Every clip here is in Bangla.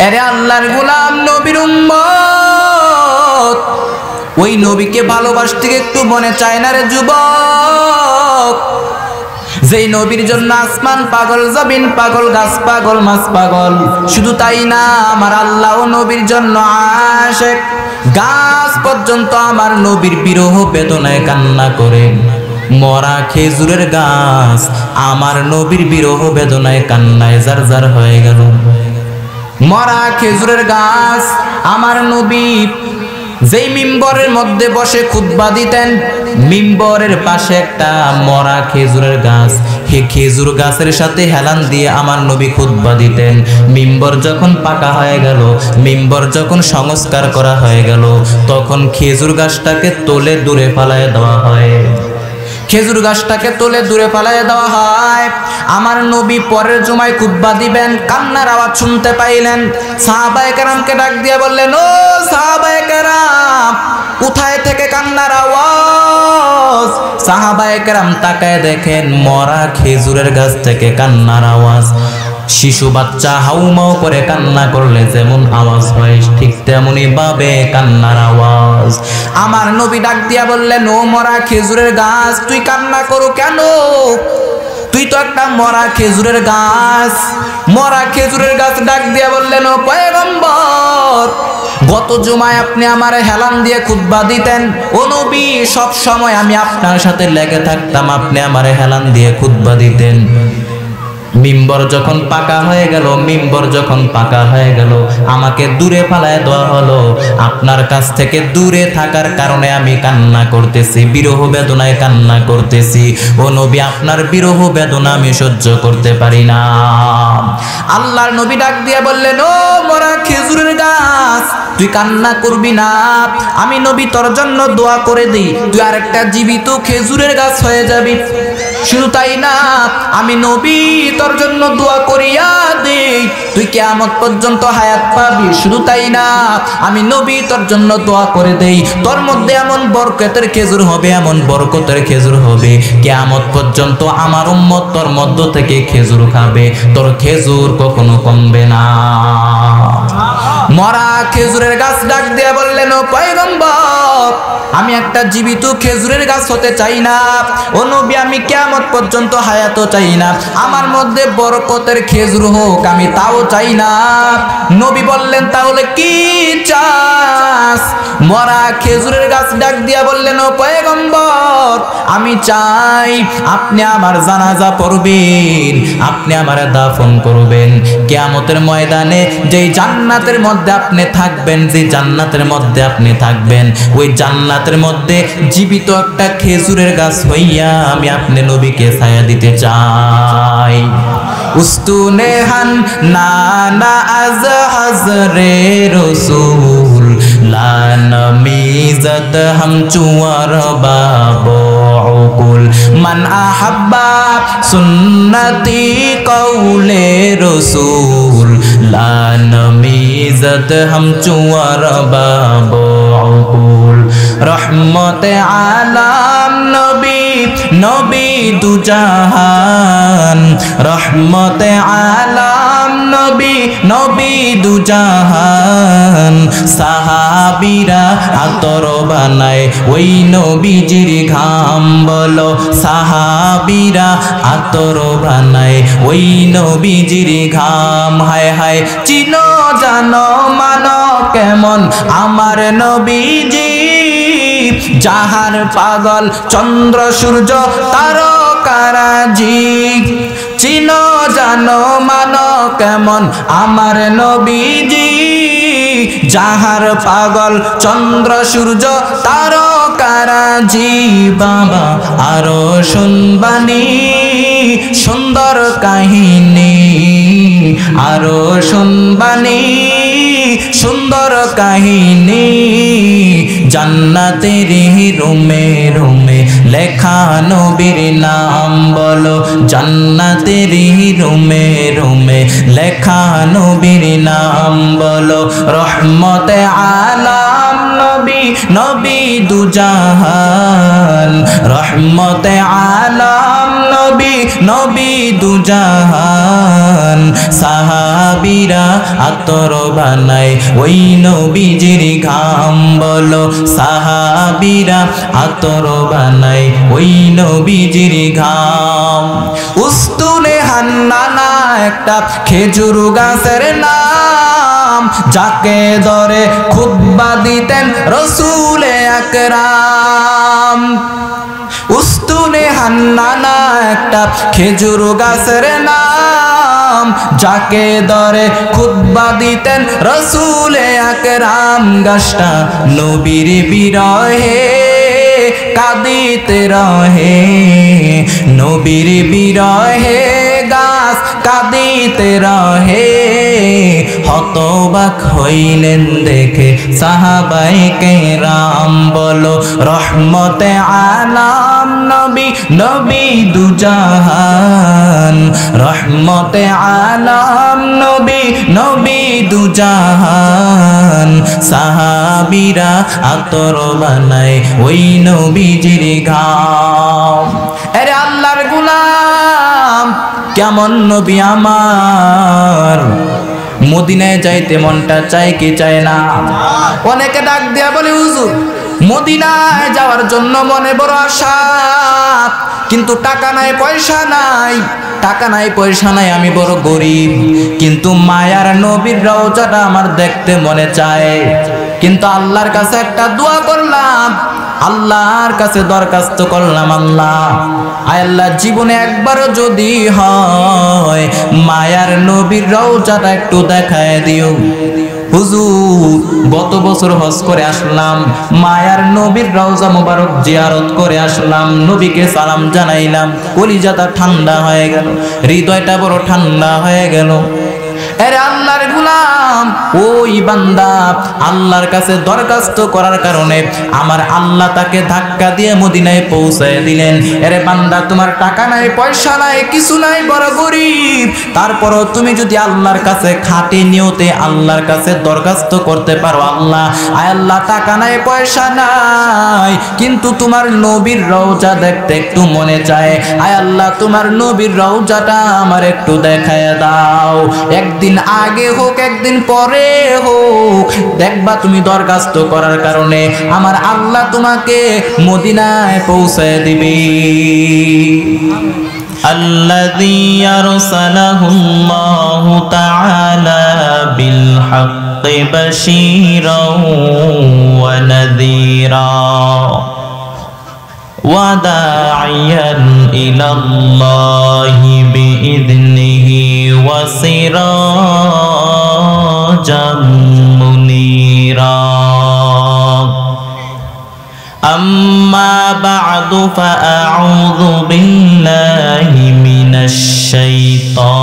এরে আল্লাহর গোলাম নবীর উম্মত, ওই নবীকে ভালোবাসতে একটু মনে চায় না রে যুবক। যেই নবীর জন্য আসমান পাগল, জমিন পাগল, গাছ পাগল, মাছ পাগল। শুধু তাই না, আমার আল্লাহ নবীর জন্য আশিক। গাছ পর্যন্ত আমার নবীর বিরহ বেদনায় কান্না করে। মরা খেজুরের গাছ আমার নবীর বিরহ বেদনায় কান্নায় জারজার হয়ে গেল। মরা খেজুরের গাছ আমার নবী যেই মিম্বরের মধ্যে বসে খুতবা দিতেন, মিম্বরের পাশে একটা মরা খেজুরের গাছ, হে খেজুর গাছের সাথে হেলান দিয়ে আমার নবী খুতবা দিতেন। মিম্বর যখন পাকা হয়ে গেল, মিম্বর যখন সংস্কার করা হয়ে গেল, তখন খেজুর গাছটাকে তোলে দূরে ফালায় দেওয়া হয়। খেজুর গাছটাকে তোলে দূরে ফালায় দেওয়া হয়। আমার নবী পরের জুমায় খুতবা দিবেন, কান্নার আওয়াজ শুনতে পাইলেন। সাহাবায়ে কেরামকে ডাক দিয়ে বললেন, ও সাহাবায়ে কেরাম, কোথায় থেকে কান্নার আওয়াজ? সাহাবায়ে কেরাম তাকায় দেখেন মরা খেজুরের গাছ থেকে কান্নার আওয়াজ। শিশু বাচ্চা হাউমাউ করে কান্না করলে যেমন আওয়াজ হয়, ঠিক তেমনি ভাবে কান্নার আওয়াজ। আমার নবী ডাক দিয়া বললেন, ও মরা খেজুরের গাছ, তুই কান্না করো কেন? তুই তো একটা মরা খেজুরের গাছ। মরা খেজুরের গাছ ডাক দিয়া বললেন, ও পয়গম্বর, গত জুমায় আপনি আমার হেলান দিয়ে খুতবা দিতেন। ও নবী, সব সময় আমি আপনার সাথে লেগে থাকতাম, আপনি আমার হেলান দিয়ে খুতবা দিতেন। মিম্বর যখন পাকা হয়ে গেল, মিম্বর যখন পাকা হয়ে গেল, আমাকে দূরে ফালায় দেওয়া হলো। আপনার কাছ থেকে দূরে থাকার কারণে আমি কান্না করতেছি, বিরহ বেদনায় কান্না করতেছি। ও নবী, আপনার বিরহ বেদনা আমি সহ্য করতে পারি না। আল্লাহর নবী ডাক দিয়ে বললেন, ও মরা খেজুরের গাছ, তুই কান্না করবি না। আমি নবী তোর জন্য দোয়া করে দিই, তুই আরেকটা জীবিত খেজুরের গাছ হয়ে যাবি। শুধু তাই না, আমি নবী তোর জন্য দোয়া করিয়া দেই, তুই কিয়ামত পর্যন্ত হায়াত পাবি। শুধু তাই না, আমি নবী তোর জন্য দোয়া করে দেই, তোর মধ্যে এমন বরকতের খেজুর হবে, এমন বরকতের খেজুর হবে, কিয়ামত পর্যন্ত আমার উম্মত তোর মধ্য থেকে খেজুর খাবে, তোর খেজুর কখনো কমবে না। মরা খেজুরের গাছ ডাক দিয়ে বললেন, ও পয়গম্বর, আমি একটা জীবিত খেজুরের গাছ হতে চাই না। ও নবী, আমি কিয়ামত পর্যন্ত হায়াতও চাই না, আমার মধ্যে বরকতের খেজুর হোক, আমি তাও চাই না। নবী বললেন, তাহলে কি চাস? মরা খেজুরের গাছ ডাক দিয়া বললেন, ও পয়গম্বর, আমি চাই আপনি আমার জানাজা পড়বেন, আপনি আমার দাফন করবেন। কিয়ামতের ময়দানে যেই জান্নাতের মধ্যে আপনি থাকবেন, যে জান্নাতের মধ্যে আপনি থাকবেন, ওই জান্নাতের মধ্যে জীবিত একটা খেজুরের গাছ হইয়া আমি আপনি নবীকে ছায়া দিতে চাই। উস্তুনে হান নানা আজ হাজরে রসুল লানমিজত হাম চুয়ার বাবুল মান আহাব্বা সুন্নতি কৌলে রসুল লানমিজত হাম চুয়ার বাবুল রহমতে আলাম নবী, নবী দুজাহান, রহমতে আলাম নবী, নবী দুজাহান। সাহাবীরা আতর বানায় ওই নবীজির ঘাম, বলো সাহাবীরা আতর বানায় ওই নবীজির ঘাম। হায় হায়, চিনো জানো মানো কেমন আমার নবীজি, যাহার পাগল চন্দ্র সূর্য তারকারাজি। চিনো জানো মানো কেমন আমার নবীজি, যাহার পাগল চন্দ্র সূর্য তারকারাজি। বাবা আরো শুনবানি সুন্দর কাহিনী, আরো শুনবানি সুন্দর কাহিনী। জান্নাতের রুমে রুমে লেখা নবীর নাম, বলো জান্নাতের রুমে রুমে লেখা নবীর নাম, বলো রহমতে আলাম নবী, নবী দুজাহান, রহমতে আলাম নবী, নবী নবী দুজাহান সাহাবীরা আতর বানায় ওই নবীজির ঘাম বলো সাহাবীরা আতর বানায় ওই নবীজির ঘাম উস্তুনে হান্নানা একটা খেজুর গাছের নাম যাকে ধরে খুতবা দিতেন রাসূল আকরাম উস্তুনে হান্নানা একটা খেজুর গাছের নাম যাকে ধরে খুতবা দিতেন রাসূল আকরাম গাছটা নবীর বিরহে কাঁদিতে রহে নবীর বিরহে গাছ কাঁদিতে রহে হতবাক হইলেন দেখে সাহাবায়ে কেরাম বলো রহমতে আলাম নবী নবী দুজাহান রহমতে আলাম নবী নবী দুজাহান সাহাবীরা আতর বানায় ওই নবীজির ঘাম আরে আল্লাহর গোলাম কেমন নবী আমার মদিনায় যাইতে মনটা চায় কি চায় না অনেকে ডাক দিয়া বলে হুজুর মদিনায় যাওয়ার জন্য মনে বড় আশা কিন্তু টাকা নাই পয়সা নাই টাকা নাই পয়সা নাই আমি বড় গরিব কিন্তু মায়ার নবীর রওজাটা আমার দেখতে মনে চায় কিন্তু আল্লাহর কাছে একটা দোয়া করলাম আল্লাহর কাছে দরখাস্ত করলাম আল্লাহ আয় আল্লাহ জীবনে একবারও যদি হয় মায়ার নবীর রওজাটা একটু দেখায় দিও হুজুর গত বছর হজ করে আসলাম মায়ার নবীর রওজা মোবারক জিয়ারত করে আসলাম নবীকে সালাম জানাইলাম কলিজাটা ঠান্ডা হয়ে গেল হৃদয়টা বড় ঠান্ডা হয়ে গেল আরে আল্লাহর গোলাম ওই বান্দা আল্লাহর কাছে দরখাস্ত করার কারণে আমার আল্লাহ তাকে ধাক্কা দিয়ে মদিনায় পৌঁছায় দিলেন আরে বান্দা তোমার টাকা নাই পয়সা নাই কিছু নাই বড় গরিব তারপরও তুমি যদি আল্লাহর কাছে খাঁটি নিয়তে আল্লাহর কাছে দরখাস্ত করতে পারো আল্লাহ আয় আল্লাহ টাকা নাই পয়সা নাই কিন্তু তোমার নবীর রওজা দেখতে একটু মনে চায় আয় আল্লাহ তোমার নবীর রওজাটা আমার একটু দেখায় দাও একদিন আগে হোক একদিন পরে হোক দেখবা তুমি দরখাস্ত করার কারণে আমার আল্লাহ তোমাকে মদিনায় পৌঁছে দিবে আল্লাযী আরসালাহুল্লাহু তাআলা বিল হাক্কি বাশীরাও ওয়া নাযীরা وداعيا إلى الله بإذنه وسراجا منيرا أما بعد فأعوذ بالله من الشيطان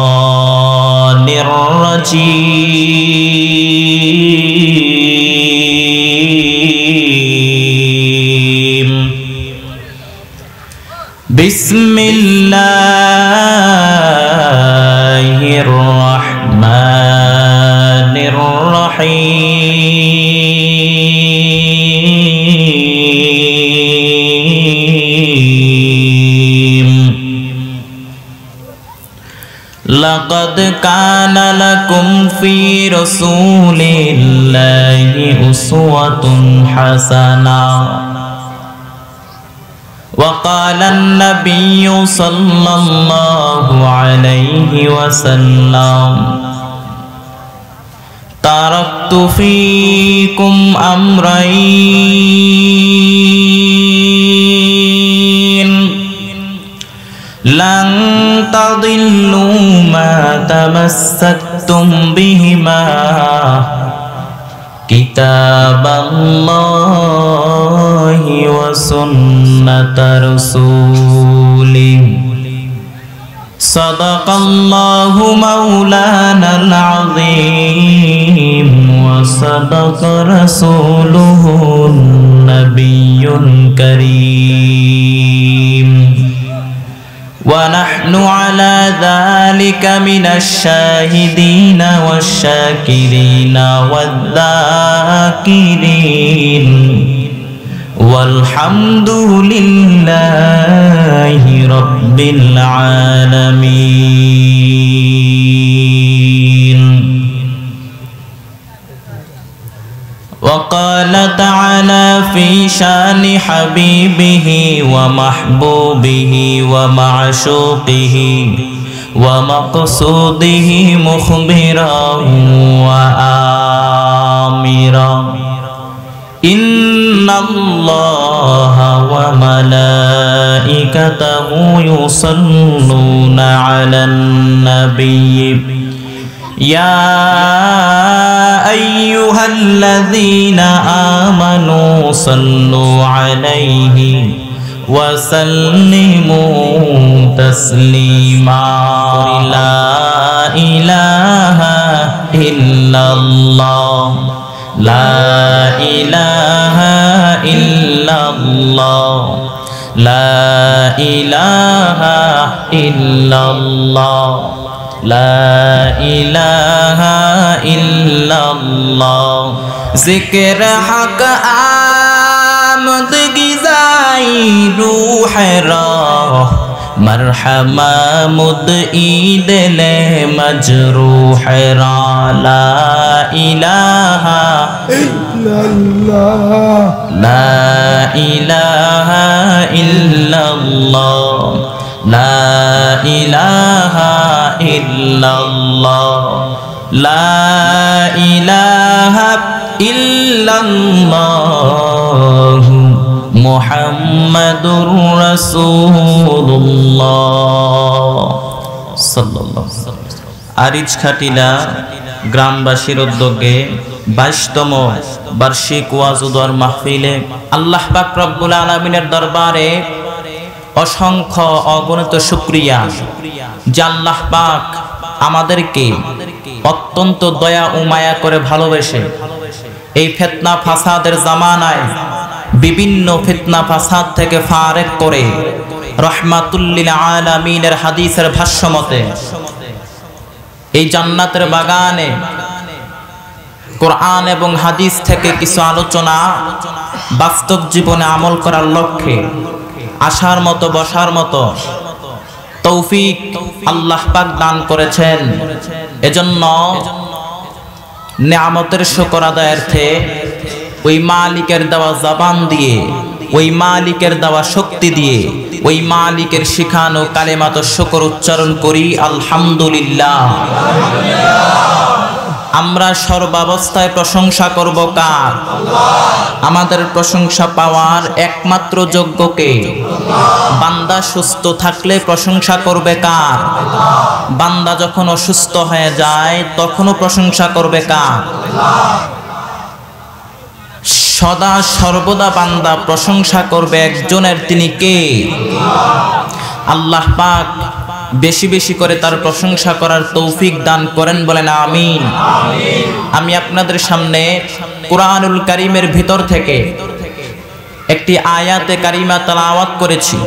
الرجيم بسم الله الرحمن الرحيم لقد كان لكم في رسول الله أسوة حسنة وقال النبي صلى الله عليه وسلم تركت فيكم أمرين لن تضلوا ما تمسكتم بهما كتاب الله وسنة رسوله صدق الله مولانا العظيم وصدق رسوله النبي الكريم ونحن على ذلك من الشاهدين والشاكرين والذاكرين والحمد لله رب العالمين. وقال تعالى في شان حبيبه ومحبوبه ومعشوقه ومقصوده مخبرا وآمرا إن الله وملائكته يصلون على النبي يا أيها الذين آمنوا صلوا عليه وسلموا تسليما. لا إله إلا الله لا إله إلا الله لا إله إلا الله لا إله إلا الله. ذكر حق آمد غذائی روح راہ مرحمہ مد عید لے مجروح را. لا إله إلا الله لا إله إلا الله لا إله إلا الله لا إله إلا الله মুহাম্মাদুর রাসূলুল্লাহ সাল্লাল্লাহু আলাইহি ওয়াসাল্লাম। আরিজ খাটিলা গ্রামবাসীর উদ্যোগে 22তম বার্ষিক ওয়াজ ও দোয়ার মাহফিলে আল্লাহ পাক রব্বুল আলামিনের দরবারে অসংখ্য অগণিত শুকরিয়া যে আল্লাহ পাক আমাদেরকে অত্যন্ত দয়া ও মায়া করে ভালোবেসে এই ফিতনা ফাসাদের জামানায় বিভিন্ন ফিতনা ফাসাদ থেকে ফারেক করে রহমাতুল লিল আলামিনের হাদিসের ভাষ্যমতে এই জান্নাতের বাগানে কোরআন এবং হাদিস থেকে কিছু আলোচনা বাস্তব জীবনে আমল করার লক্ষ্যে আসার মতো বসার মতো তৌফিক আল্লাহ পাক দান করেছেন। এজন্য নিয়ামতের শুকর আদায়ার্থে ওই মালিকের দেওয়া জবান দিয়ে, ওই মালিকের দেওয়া শক্তি দিয়ে, ওই মালিকের শিখানো কালেমাত শুকর উচ্চারণ করি আলহামদুলিল্লাহ। আমরা সর্বাবস্থায় প্রশংসা করব কার? আমাদের প্রশংসা পাওয়ার একমাত্র যোগ্যকে। বান্দা সুস্থ থাকলে প্রশংসা করবে কার? বান্দা যখন অসুস্থ হয়ে যায় তখনও প্রশংসা করবে কার? সদা সর্বদা বান্দা প্রশংসা করবে একজনের, তিনি কে? আল্লাহ পাক বেশি বেশি করে তার প্রশংসা করার তৌফিক দান করেন, বলেন আমিন। আমি আপনাদের সামনে কুরআনুল কারীমের ভিতর থেকে একটি আয়াতে কারিমা তেলাওয়াত করেছি।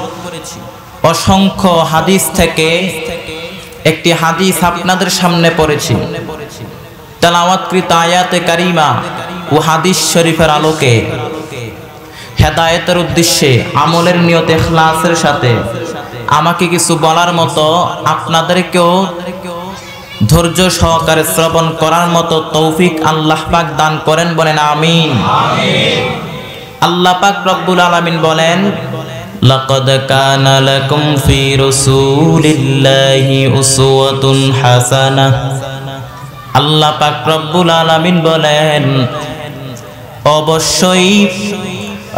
অসংখ্য হাদিস থেকে একটি হাদিস আপনাদের সামনে পড়েছি। তেলাওয়াতকৃত আয়াতে কারিমা ও হাদিস শরীফের আলোকে হেদায়েতের উদ্দেশ্যে আমলের নিয়তে ইখলাসের সাথে আমাকে কিছু বলার মতো, আপনাদেরকেও ধৈর্য সহকারে শ্রবণ করার মতো তৌফিক আল্লাহ পাক দান করেন, বলেন আমিন। আল্লাহ পাক রব্বুল আলামিন বলেন, লাকাদ কানা লাকুম ফি রাসূলিল্লাহি উসওয়াতুন হাসানাহ। আল্লাহ পাক রব্বুল আলামিন বলেন, অবশ্যই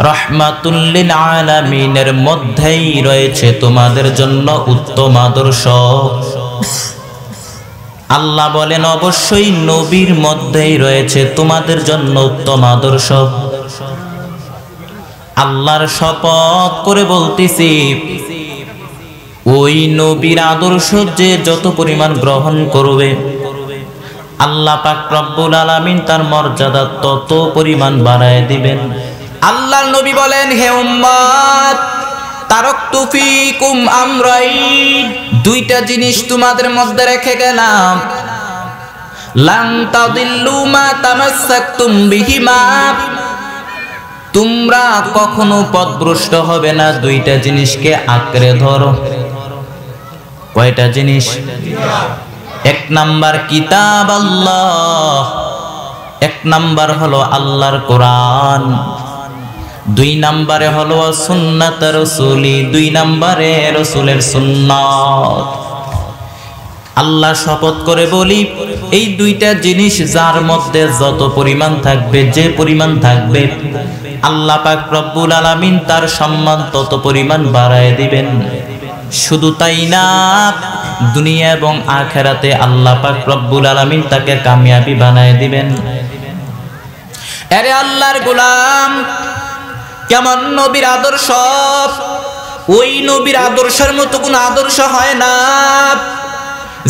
রহমাতুল লিল আলামিনের মধ্যেই রয়েছে তোমাদের জন্য উত্তম আদর্শ। আল্লাহ বলেন, অবশ্যই নবীর মধ্যেই রয়েছে তোমাদের জন্য উত্তম আদর্শ। আল্লাহর শপথ করে বলতেছি, ওই নবীর আদর্শ যে যত পরিমাণ গ্রহণ করবে, আল্লাহ পাক রব্বুল আলামিন তার মর্যাদা তত পরিমাণ বাড়ায় দিবেন। আল্লাহর নবী বলেন, হে উম্মত, তারাকতু ফীকুম আমরাইন, দুইটা জিনিস তোমাদের মধ্যে রেখে গেলাম। লান তাদিল্লু মা তামাসসাকতুম বিহিমা, তোমরা কখনো পথভ্রষ্ট হবে না, দুইটা জিনিসকে আঁকড়ে ধরো। কয়টা জিনিস? এক নাম্বার কিতাব আল্লাহ, এক নাম্বার হলো আল্লাহর কোরআন, দুই নাম্বারে হলো সুন্নাত রাসূলি, দুই নাম্বারে রাসূলের সুন্নাত। আল্লাহ শপথ করে বলি, এই দুইটা জিনিস যার মধ্যে যত পরিমাণ থাকবে, যে পরিমাণ থাকবে, আল্লাহ পাক রব্বুল আলামিন তার সম্মান তত পরিমাণ বাড়ায় দিবেন। শুধু তাই না, দুনিয়া এবং আখিরাতে আল্লাহ পাক রব্বুল আলামিন তাকে কামিয়াবি বানায় দিবেন। আরে আল্লাহর গোলাম, কেমন নবীর আদর্শ! ওই নবীর আদর্শের মতো কোনো আদর্শ হয় না।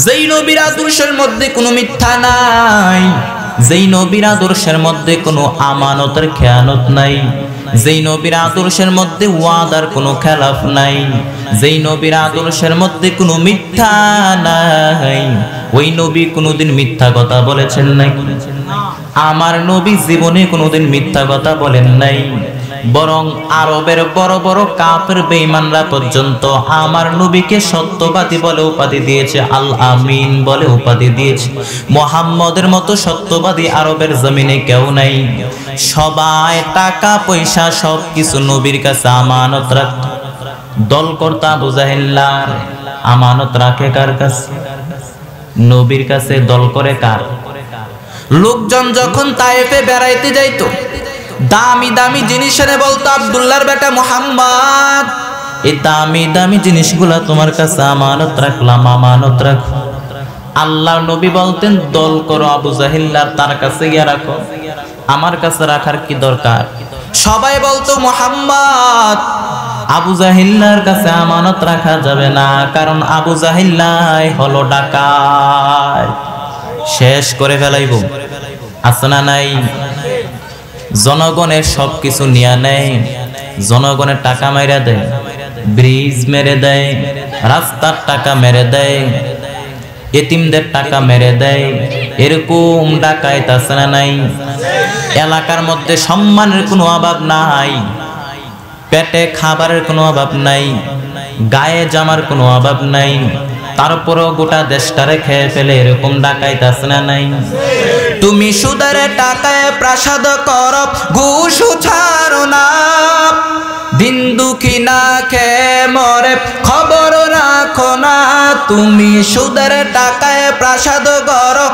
যেই নবীর আদর্শের মধ্যে কোনো মিথ্যা নাই, যেই নবীর আদর্শের মধ্যে কোনো আমানতের খেয়ানত নাই, যেই নবীর আদর্শের মধ্যে ওয়াদার কোনো খেলাফ নাই, যেই নবীর আদর্শের মধ্যে কোনো মিথ্যা নাই, ওই নবী কোনোদিন মিথ্যা কথা বলেছেন নাই? আমার নবী জীবনে কোনোদিন মিথ্যা কথা বলেন নাই। বরং আরবের বড় বড় কাফের বেঈমানরা পর্যন্ত আমার নবীকে সত্যবাদী বলে উপাধি দিয়েছে, আল আমিন বলে উপাধি দিয়েছে। মুহাম্মদের মতো সত্যবাদী আরবের জমিনে কেউ নাই। সবাই টাকা পয়সা সবকিছু নবীর কাছে আমানত রাখত। দল কর্তা আবু জাহেল্লার আমানত রাখে কার কাছে? নবীর কাছে। দল করে কার? লোকজন যখন তায়েফে বেড়াইতে যাইতো, দামি দামি জিনিস এনে বলতো, আব্দুল্লাহর বেটা মুহাম্মদ, এই দামি দামি জিনিসগুলা তোমার কাছে আমানত রাখলাম, আমানত রাখো। আল্লাহ নবী বলতেন, দল করো আবু জাহিল্লার তার কাছে গিয়ে রাখো, আমার কাছে রাখার কি দরকার? সবাই বলতো মুহাম্মদ, আবু জাহিল্লার কাছে আমানত রাখা যাবে না, কারণ আবু জাহিল্লাই হলো ডাকাত, শেষ করে ফেলাইব। আছে না নাই? জনগণের সবকিছু নিয়ে নেয়, জনগণের টাকা মেরে দেয়, ব্রিজ মেরে দেয়, রাস্তার টাকা মেরে দেয়, এতিমদের টাকা মেরে দেয়। এরকম ডাকাইত আছে না নাই? এলাকার মধ্যে সম্মানের কোনো অভাব নাই, পেটে খাবারের কোনো অভাব নাই, গায়ে জামার কোনো অভাব নাই, তারপরেও গোটা দেশটারে খেয়ে ফেলে। এরকম ডাকাইত আছে না নাই? তুমি সুদের টাকায় প্রাসাদ করো, ঘুষ ছাড়ো না, দিন দুঃখী না খেয়ে মরে খবর রাখো না। তুমি সুদের টাকায় প্রাসাদ করো,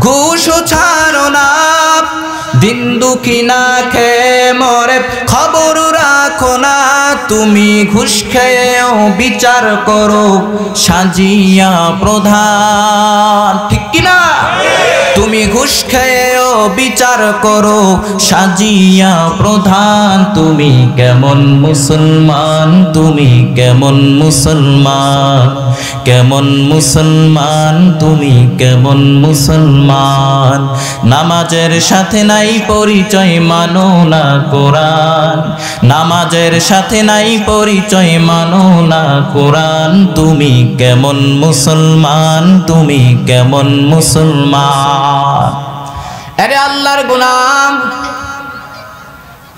ঘুষ ছাড়ো না, দিন দুঃখী না খেয়ে মরে খবর রাখো না। তুমি ঘুষ খেয়েও বিচার করো, সাজিয়া প্রধান, ঠিক কিনা? তুমি ঘুষ খেয়েও বিচার করো, সাজিয়া প্রধান। তুমি কেমন মুসলমান, তুমি কেমন মুসলমান, কেমন মুসলমান, তুমি কেমন মুসলমান? নামাজের সাথে নাই পরিচয়, মানো না কোরআন, নামাজের সাথে নাই পরিচয়, মানো না কোরআন। তুমি কেমন মুসলমান, তুমি কেমন মুসলমান? আরে আল্লাহর গোলাম,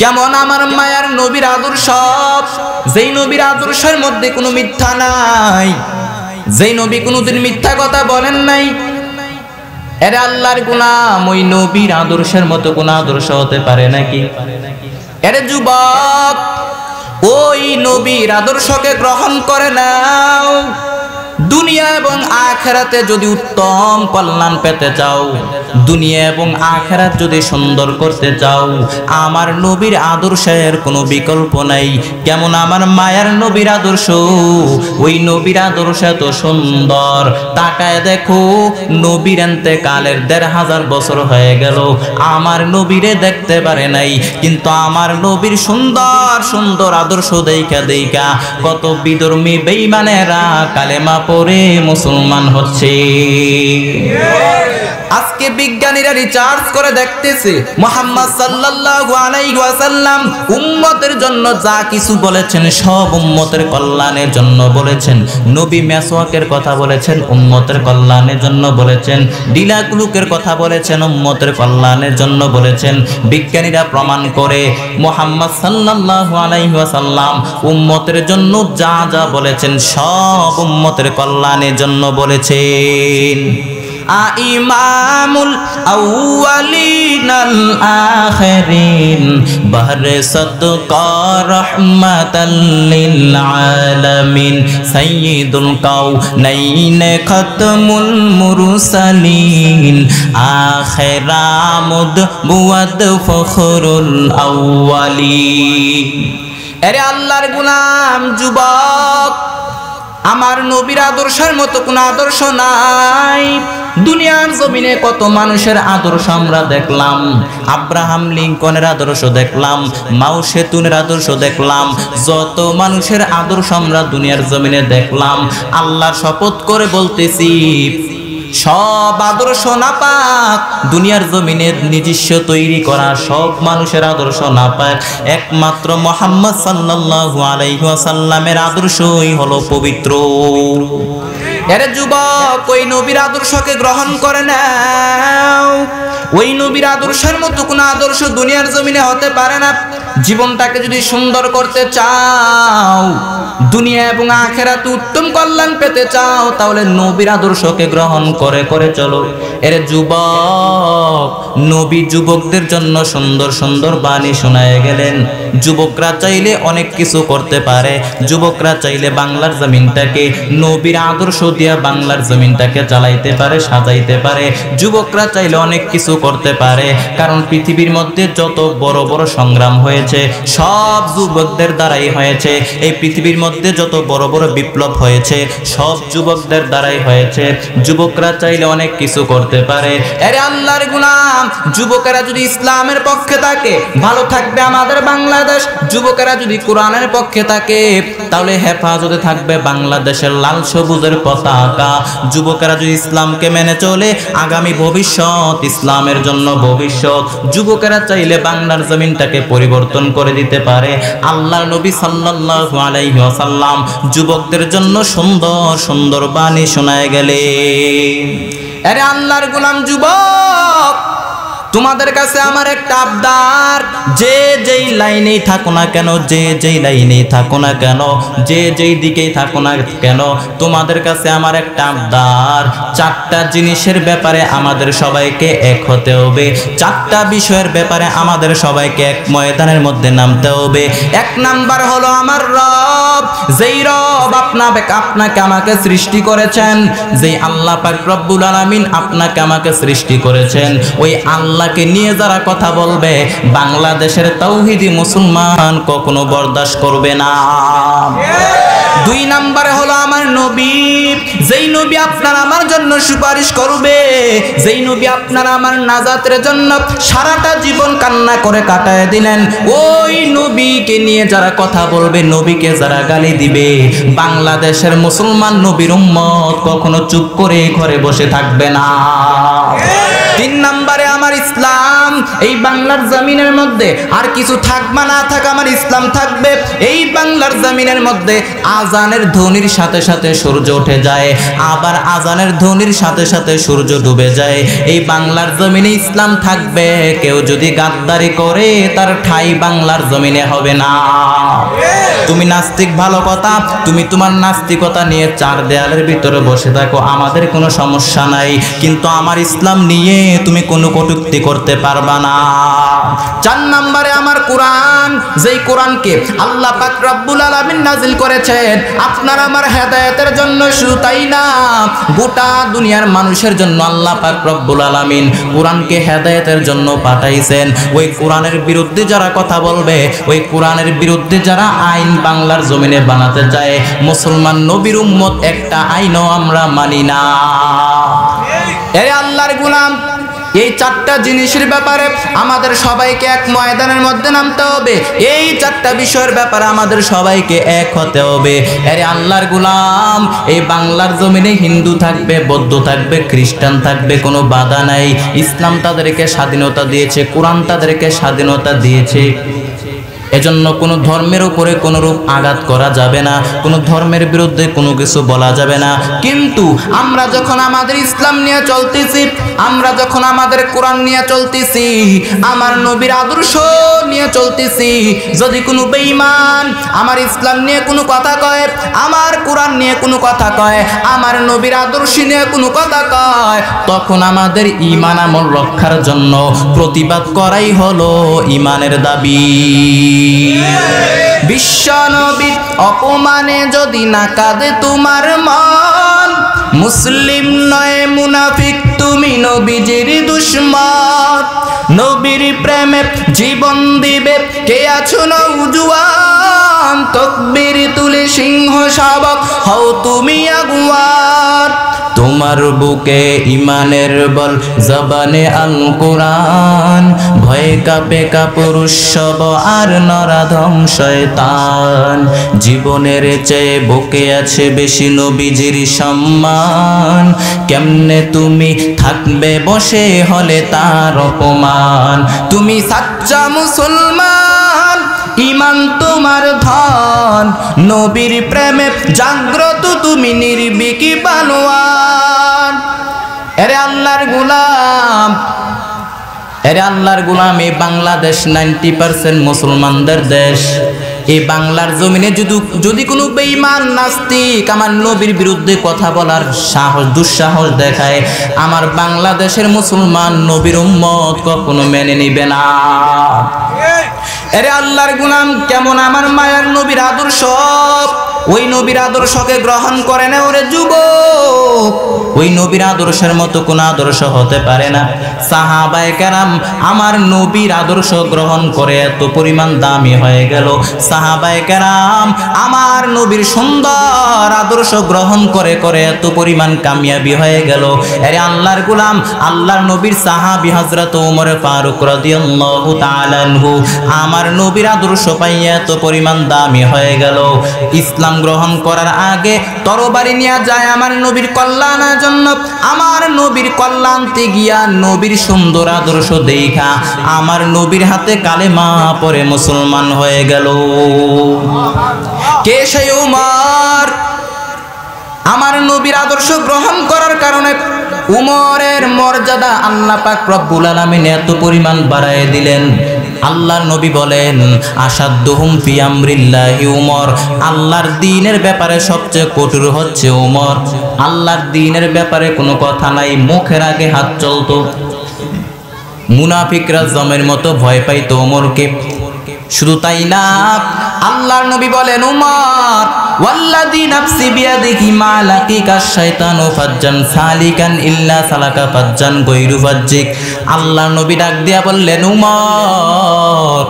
কেমন আমার মায়ার নবীর আদর্শ, যেই নবীর আদর্শের মধ্যে কোনো মিথ্যা নাই, যেই নবী কোনোদিন মিথ্যা কথা বলেন নাই। আরে আল্লাহর গোলাম, ওই নবীর আদর্শের মতো কোন আদর্শ হতে পারে নাকি? আরে যুবক, ওই নবীর আদর্শকে গ্রহণ করে নাও। দুনিয়া এবং আখিরাতে যদি উত্তম কল্যাণ পেতে চাও, দুনিয়া এবং আখিরাত যদি সুন্দর করতে চাও, আমার নবীর আদর্শের কোনো বিকল্প নাই। কেমন আমার মায়ার নবীর আদর্শ, ওই নবীর আদর্শ এত সুন্দর। তাকায় দেখো, নবীর ইন্তেকালের ১৫০০ বছর হয়ে গেল, আমার নবীরে দেখতে পারে নাই, কিন্তু আমার নবীর সুন্দর সুন্দর আদর্শ দেইখা দেইখা কত বিধর্মী বেঈমানেরা কালেমা পড়ে মুসলমান হচ্ছে। আজকে বিজ্ঞানীরা রিসার্চ করে দেখতেছে মুহাম্মদ সাল্লাল্লাহু আলাইহি ওয়াসাল্লাম উম্মতের জন্য যা কিছু বলেছেন সব উম্মতের কল্যাণের জন্য বলেছেন। নবী মেসওয়াকের কথা বলেছেন, উম্মতের কল্যাণের জন্য বলেছেন। ডিলাকুলুকের কথা বলেছেন, উম্মতের কল্যাণের জন্য বলেছেন। বিজ্ঞানীরা প্রমাণ করে মুহাম্মদ সাল্লাল্লাহু আলাইহি ওয়াসাল্লাম উম্মতের জন্য যা যা বলেছেন সব উম্মতের কল্যাণের জন্য বলেছেন। ইমামুল আউয়ালিনাল আখিরিন বাহরে সাদকা রাহমাতাল লিল আলামিন সাইয়্যিদুল কাউনাইন খাতমুল মুরসালিন আখিরামুদ বুয়াদ ফখরুল আউয়ালিন। আরে আল্লাহর গোলাম যুবক, আমার নবীর আদর্শের মতো কোনো আদর্শ নাই। দুনিয়ার জমিনে কত মানুষের আদর্শ আমরা দেখলাম, আব্রাহাম লিঙ্কনের আদর্শ দেখলাম, মাও সেতুনের আদর্শ দেখলাম, যত মানুষের আদর্শ আমরা দুনিয়ার জমিনে দেখলাম। আল্লাহর শপথ করে বলতেছি সব আদর্শ নাপাক, দুনিয়ার জমিনে নিজস্ব তৈরি করা সব মানুষের আদর্শ নাপাক। একমাত্র মুহাম্মদ সাল্লাল্লাহু আলাইহি ওয়াসাল্লামের আদর্শই হলো পবিত্র। আরে যুবক, ওই নবীর আদর্শকে গ্রহণ করে নাও। ওই নবীর আদর্শের মতো কোনো আদর্শ দুনিয়ার জমিনে হতে পারে না। জীবনটাকে যদি সুন্দর করতে চাও, দুনিয়া এবং আখিরাতে উত্তম কল্যাণ পেতে চাও, তাহলে নবীর আদর্শকে গ্রহণ করে করে চলো। এর যুবক, নবী যুবকদের জন্য সুন্দর সুন্দর বাণী শোনায় গেলেন। যুবকরা চাইলে অনেক কিছু করতে পারে। যুবকরা চাইলে বাংলার জমিনটাকে নবীর আদর্শ দিয়া বাংলার জমিনটাকে চালাইতে পারে, সাজাইতে পারে। যুবকরা চাইলে অনেক কিছু করতে পারে, কারণ পৃথিবীর মধ্যে যত বড় বড় সংগ্রাম হয়েছে সব যুবকদের দ্বারাই হয়েছে। এই পৃথিবীর মধ্যে যত বড় বড় বিপ্লব হয়েছে সব যুবকদের দ্বারাই হয়েছে। যুবকরা চাইলে অনেক কিছু করতে পারে। আরে আল্লাহর গোলাম, যুবকেরা যদি ইসলামের পক্ষে থাকে ভালো থাকবে আমাদের বাংলাদেশ। যুবকেরা যদি কোরআনের পক্ষে থাকে তাহলে হেফাজতে থাকবে বাংলাদেশের লাল সবুজের পতাকা। যুবকেরা যদি ইসলামকে মেনে চলে আগামী ভবিষ্যৎ ইসলামের জন্য ভবিষ্যৎ। যুবকেরা চাইলে বাংলার জমিনটাকে পরিবর্তন করে দিতে পারে। আল্লাহর নবী সাল্লাল্লাহু আলাইহি ওয়াসাল্লাম যুবকদের জন্য সুন্দর সুন্দর বাণী শোনায় গেলেন। আরে আল্লাহর গোলাম যুবক, তোমাদের কাছে আমার একটা আবদার, যে যেই লাইনেই থাকো না কেন, যে যেই লাইনেই থাকো না কেন, যে যেই দিকেই থাকো না কেন, তোমাদের কাছে আমার একটা আবদার। চারটা জিনিসের ব্যাপারে আমাদের সবাইকে এক হতে হবে। চারটা বিষয়ের ব্যাপারে আমাদের সবাইকে এক ময়দানের মধ্যে নামতে হবে। এক নাম্বার হলো আমার রব, যেই রব আপনাকে আমাকে সৃষ্টি করেছেন, যেই আল্লাহ পাক রব্বুল আলামিন আপনাকে আমাকে সৃষ্টি করেছেন, ওই আল্লাহকে নিয়ে যারা কথা বলবে বাংলাদেশের তাওহীদি মুসলমান কখনো বরদাস্ত করবে না। দুই নাম্বারে হলো আমার নবী, যেই নবী আপনার আমার জন্য সুপারিশ করবে, যেই নবী আপনার আমার নাজাতের জন্য সারাটা জীবন কান্না করে কাটায় দিলেন, ওই নবীকে নিয়ে যারা কথা বলবে, নবীকে যারা গালি দিবে, বাংলাদেশের মুসলমান নবীর উম্মত কখনো চুপ করে ঘরে বসে থাকবে না। তিন নাম্বারে আমার ইসলাম, এই বাংলার জমিনের মধ্যে আর কিছু থাকবে না থাক, আমার ইসলাম থাকবে। এই বাংলার জমিনের মধ্যে আজানের ধ্বনির সাথে সাথে সূর্য উঠে যায়, আবার আজানের ধ্বনির সাথে সাথে সূর্য ডুবে যায়। এই বাংলার জমিনে ইসলাম থাকবে। কেউ যদি গাদ্দারি করে তার ঠাই বাংলার জমিনে হবে না। তুমি নাস্তিক, ভালো কথা, তুমি তোমার নাস্তিকতা নিয়ে চার দেয়ালের ভিতরে বসে থাকো, আমাদের কোনো সমস্যা নাই, কিন্তু আমার ইসলাম নিয়ে তুমি কোনো কটূক্তি করতে পারবা না। চার নম্বরে আমার কোরআন, যেই কোরআনকে আল্লাহ পাক রব্বুল আলামিন নাজিল করেছেন আপনার আমার হেদায়েতের জন্য, শুধু তাই না গোটা দুনিয়ার মানুষের জন্য আল্লাহ পাক রব্বুল আলামিন কোরআনকে হেদায়েতের জন্য পাঠাইছেন। ওই কোরআনের বিরুদ্ধে যারা কথা বলবে, ওই কোরআনের বিরুদ্ধে যারা আইন বাংলার জমিনে বানাতে চায়, মুসলমান নবীর উম্মত একটা আইনও আমরা মানি না। এ আল্লাহর গোলাম, এই চারটা জিনিসের ব্যাপারে আমাদের সবাইকে এক ময়দানের মধ্যে নামতে হবে। এই চারটা বিষয়ের ব্যাপারে আমাদের সবাইকে এক হতে হবে। আরে আল্লাহর গোলাম, এই বাংলার জমিনে হিন্দু থাকবে, বৌদ্ধ থাকবে, খ্রিস্টান থাকবে, কোনো বাধা নাই। ইসলাম তাদেরকে স্বাধীনতা দিয়েছে, কোরআন তাদেরকে স্বাধীনতা দিয়েছে। এজন্য কোনো ধর্মের উপরে কোনো রূপ আঘাত করা যাবে না, কোনো ধর্মের বিরুদ্ধে কোনো কিছু বলা যাবে না। কিন্তু আমরা যখন আমাদের ইসলাম নিয়ে চলতেছি, আমরা যখন আমাদের কোরআন নিয়ে চলতেছি, আমার নবীর আদর্শ নিয়ে চলতেছি, যদি কোনো বেঈমান আমার ইসলাম নিয়ে কোনো কথা কয়, আমার কোরআন নিয়ে কোনো কথা কয়, আমার নবীর আদর্শ নিয়ে কোনো কথা কয়, তখন আমাদের ঈমান আমল রক্ষার জন্য প্রতিবাদ করাই হলো ঈমানের দাবি। বিশ্ব নবীর অপমানে যদি না কাঁদে তোমার মন, মুসলিম নয় মুনাফিক তুমি নবীজির দুশমন। নবীর প্রেমে জীবন দিবে কে আছো নওজোয়ান, তাকবীর তুলে সিংহ শাবক হও তুমি আগুয়ার। তোমার বুকে ইমানের বল, জবানে আল কোরআন, ভয়ে কাঁপে কাপুরুষ সব আর নরাধম শয়তান। জীবনের চেয়ে বুকে আছে বেশি নবীজির সম্মান, কেমনে তুমি থাকবে বসে হলে তার অপমান। তুমি সাচ্চা মুসলমান, ঈমান তোমার ধন, নবীর প্রেমে জাগ্রত তুমি নির্ভীকি বানোয়ান। এরে আল্লাহর গোলাম, এরে আল্লাহর গোলাম, এই বাংলাদেশ 90% মুসলমানদের দেশ। এই বাংলার জমিনে যদি কোনো বেঈমান নাস্তিক আমার নবীর বিরুদ্ধে কথা বলার সাহস দুঃসাহস দেখায়, আমার বাংলাদেশের মুসলমান নবীর উম্মত কখনো মেনে নিবে না। এরে আল্লাহর গোলাম, কেমন আমার মায়ের নবীর আদর্শ, ওই নবীর আদর্শকে গ্রহণ করে না ওরে যুবক। ওই নবীর আদর্শের মতো কোন আদর্শ হতে পারে না। সাহাবায়ে কেরাম আমার নবীর আদর্শ গ্রহণ করে এত পরিমাণ দামি হয়ে গেল। সাহাবায়ে কেরাম আমার নবীর সুন্দর আদর্শ গ্রহণ করে করে এত পরিমাণ কামিয়াবি হয়ে গেল। আরে আল্লাহর গোলাম, আল্লাহর নবীর সাহাবী হযরত ওমর ফারুক রাদিয়াল্লাহু তাআলা আনহু আমার নবীর আদর্শ পাইয়া এত পরিমাণ দামি হয়ে গেল। ইসলাম গ্রহণ করার আগে তরবারি নিয়ে যায় আমার নবীর কল্যাণের জন্য। আমার নবীর কল্যাণতে গিয়া নবীর সুন্দর আদর্শ দেখা আমার নবীর হাতে কালেমা পড়ে মুসলমান হয়ে গেল। কে সেই উমর? আমার নবীর আদর্শ গ্রহণ করার কারণে উমরের মর্যাদা আল্লাহ পাক রব্বুল আলামিন এত পরিমাণ বাড়ায় দিলেন। আল্লাহর নবী বলেন, আসাদ্দুহুম ফি আমরিল্লাহি উমর, আল্লাহর দ্বীনের ব্যাপারে সবচেয়ে কঠোর হচ্ছে উমর। আল্লাহর দ্বীনের ব্যাপারে কোনো কথা নাই, মুখের আগে হাত চলতো। মুনাফিকরা জমের মতো ভয় পাইতো ওমরকে। শুধু তাই না, আল্লাহর নবী বলেন, উমর ওয়াল্লাযী নাফসি বিয়াদিহি মা লাকিকা শাইতানু ফাজ্জান সালিকান ইল্লা সালাকা ফাজ্জান গায়রু ফাজ্জিক। আল্লাহর নবী ডাক দিয়া বললেন, উমর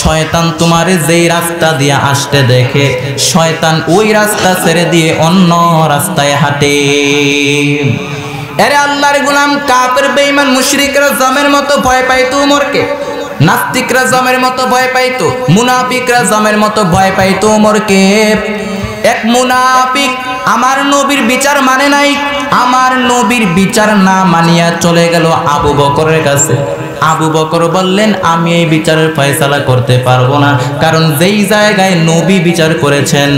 শয়তান তোমারে যেই রাস্তা দিয়ে আসতে দেখে, শয়তান ওই রাস্তা ছেড়ে দিয়ে অন্য রাস্তায় হাঁটে। এরে আল্লাহর গোলাম, কাফের বেঈমান মুশরিকরা জমের মতো ভয় পাইতো উমরকে। নাস্তিকরা জমের মতো ভয় পাইতো, মুনাফিকরা জমের মতো ভয় পাইতো ওমরকে। এক মুনাফিক আমার নবীর বিচার মানে নাই, আমার নবীর বিচার না মানিয়া চলে গেল আবু বকরের কাছে। আবু বকর বললেন, আমি এই বিচারের ফয়সালা করতে পারবো না, কারণ যেই জায়গায় নবী বিচার করেছেন,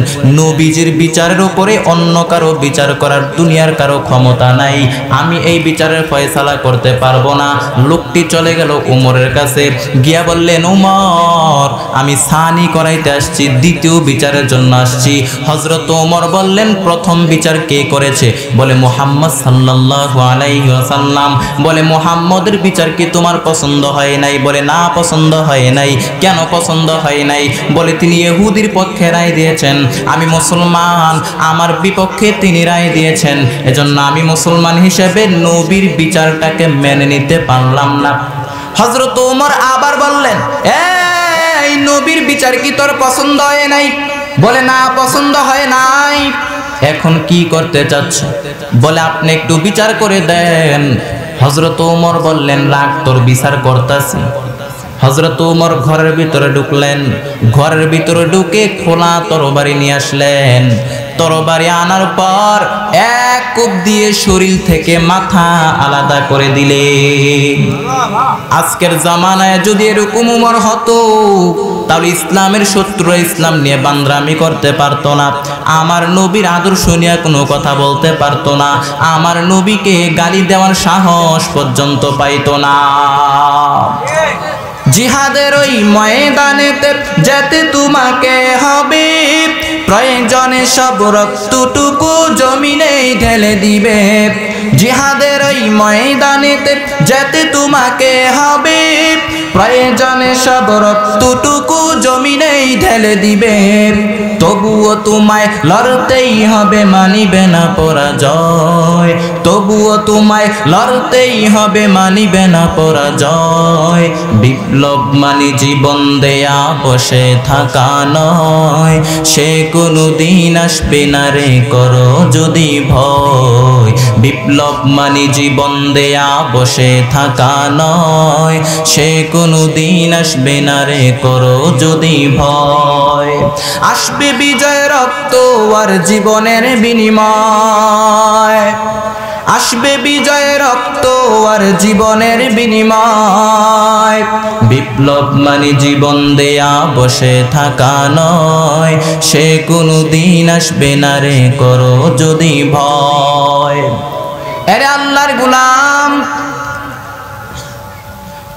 নবীজির বিচারের উপরে অন্য কারো বিচার করার দুনিয়ার কারো ক্ষমতা নাই, আমি এই বিচারের ফয়সালা করতে পারবো না। লোকটি চলে গেল উমরের কাছে, গিয়া বললেন, উমর আমি সানি করাইতে আসছি, দ্বিতীয় বিচারের জন্য আসছি। হযরত ওমর বললেন, প্রথম বিচার কে করেছে? বলে মুহাম্মদ সাল্লাল্লাহু আলাইহি ওয়াসাল্লাম। বলে মুহাম্মদের বিচার কি তোমার পছন্দ হয় নাই? বলে না, পছন্দ হয় নাই। কেন পছন্দ হয় নাই? বলে তিনি ইহুদির পক্ষে রায় দিয়েছেন, আমি মুসলমান, আমার বিপক্ষে তিনি রায় দিয়েছেন, এজন্য আমি মুসলমান হিসেবে নবীর বিচারটাকে মেনে নিতে পারলাম না। হযরত ওমর আবার বললেন, এই নবীর বিচার কি তোর পছন্দ হয় নাই? বলে না, পছন্দ হয় নাই। এখন কি করতে চাচ্ছ? বলে আপনি একটু বিচার করে দেন। হযরত ওমর বললেন, রাগ, তোর বিচার করতাছি। হযরত ওমর ঘরের ভিতরে ঢুকলেন, ঘরের ভিতরে ঢুকে খোলা তরবারি নিয়ে আসলেন। তরবারি আনার পর এক কোপ দিয়ে শরীর থেকে মাথা আলাদা করে দিলেন। আজকের জামানায় যদি এরকম ওমর হতো, তাহলে ইসলামের শত্রু ইসলাম নিয়ে বান্দরামি করতে পারতো না, আমার নবীর আদর্শ নিয়ে কোনো কথা বলতে পারতো না, আমার নবীকে গালি দেওয়ার সাহস পর্যন্ত পাইতো না। জিহাদের ওই ময়দানেতে যেতে তোমাকে হবে, প্রয়োজনে সব রক্তটুকু জমিনেই ঢেলে দিবে। জিহাদের ওই ময়দানেতে যেতে তোমাকে হবে, প্রয়োজনে সব রক্তটুকু জমিনেই ঢেলে দিবে। তবুও তোমায় লড়তেই হবে, মানিবে না পরাজয়। তবুও তোমায় লড়তেই হবে, মানিবে না পরাজয়। বিপ্লব মানে জীবন দেয়া বসে থাকা নয়, সে কোনো দিন আসবে না রে, করো যদি ভয়। বিপ্লব মানে জীবন দেয়া বসে থাকা নয়, সে কোনো দিন আসবে না রে, করো যদি ভয়। আসবে বিজয়, রক্ত আর জীবনের বিনিময়। আসবে বিজয়, রক্ত আর জীবনের বিনিময়। বিপ্লব মানে জীবন দেয়া বসে থাকা নয়, সে কোনো দিন আসবে না রে, করো যদি ভয়। এরে আল্লাহর গোলাম,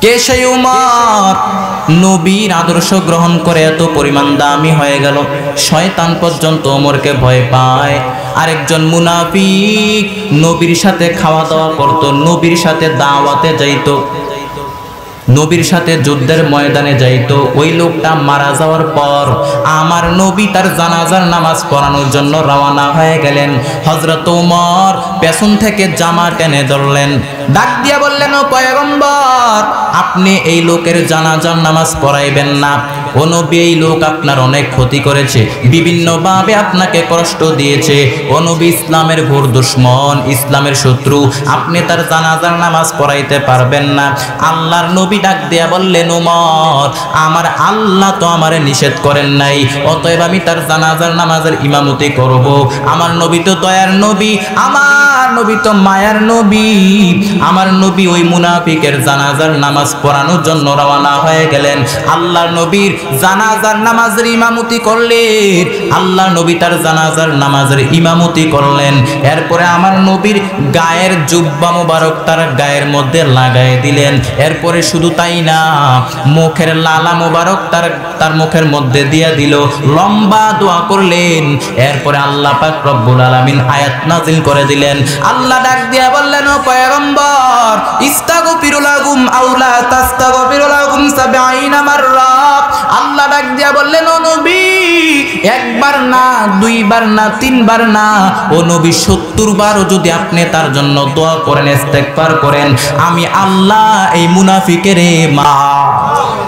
কে সেই উমর নবীর আদর্শ গ্রহণ করে এত পরিমাণ দামি হয়ে গেল, শয়তান পর্যন্ত ওমরকে ভয় পায়। আরেকজন মুনাফিক নবীর সাথে খাওয়া দাওয়া করত, নবীর সাথে দাওয়াতে যাইতো, নবীর সাথে যুদ্ধের ময়দানে যাইতো। ওই লোকটা মারা যাওয়ার পর আমার নবী তার জানাজার নামাজ পড়ানোর জন্য রওনা হয়ে গেলেন। হযরত ওমর পেছন থেকে জামা টেনে ধরলেন, ডাক দিয়া বললেন, ও পয়গম্বর, আপনি এই লোকের জানাজার নামাজ পড়াইবেন না। ও নবী, এই লোক আপনার অনেক ক্ষতি করেছে, বিভিন্নভাবে আপনাকে কষ্ট দিয়েছে। ও নবী ইসলামের ঘোর দুশমন, ইসলামের শত্রু, আপনি তার জানাজার নামাজ পড়াইতে পারবেন না। আল্লাহর নবী ডাক দিয়া বললেন, ওমর, আমার আল্লাহ তো আমারে নিষেধ করেন নাই, অতএব আমি তার জানাজার নামাজের ইমামতি করব। আমার নবী তো দয়ার নবী, আমার নবী তো মায়ার নবী। আমার নবী ওই মুনাফিকের জানাজার নামাজ পড়ানোর জন্য রওনা হয়ে গেলেন। আল্লাহর নবীর জানাজার নামাজের ইমামতি করলেন, আল্লাহর নবী তার জানাজার নামাজের ইমামতি করলেন। এরপরে আমার নবীর গায়ের জুব্বা মুবারক তার গায়ের মধ্যে লাগাই দিলেন। এরপরে শুধু তাই না, মুখের লালা মুবারক তার মুখের মধ্যে দিয়ে দিল, লম্বা দোয়া করলেন। এরপরে আল্লাহ পাক রব্বুল আলামিন আয়াত নাজিল করে দিলেন। আল্লাহ ডাক দিয়া বললেন, ও পয়গম্বর, ইস্তাগফিরু লাহুম আও লা তাস্তাগফিরু লাহুম ৭০ মাররা। আল্লাহ ডাক দিয়া বললেন, ও নবী, একবার না, দুইবার না, তিনবার না, ও নবী ৭০ বারও যদি আপনি তার জন্য দোয়া করেন, ইস্তেগফার করেন, আমি আল্লাহ এই মুনাফিকের মা।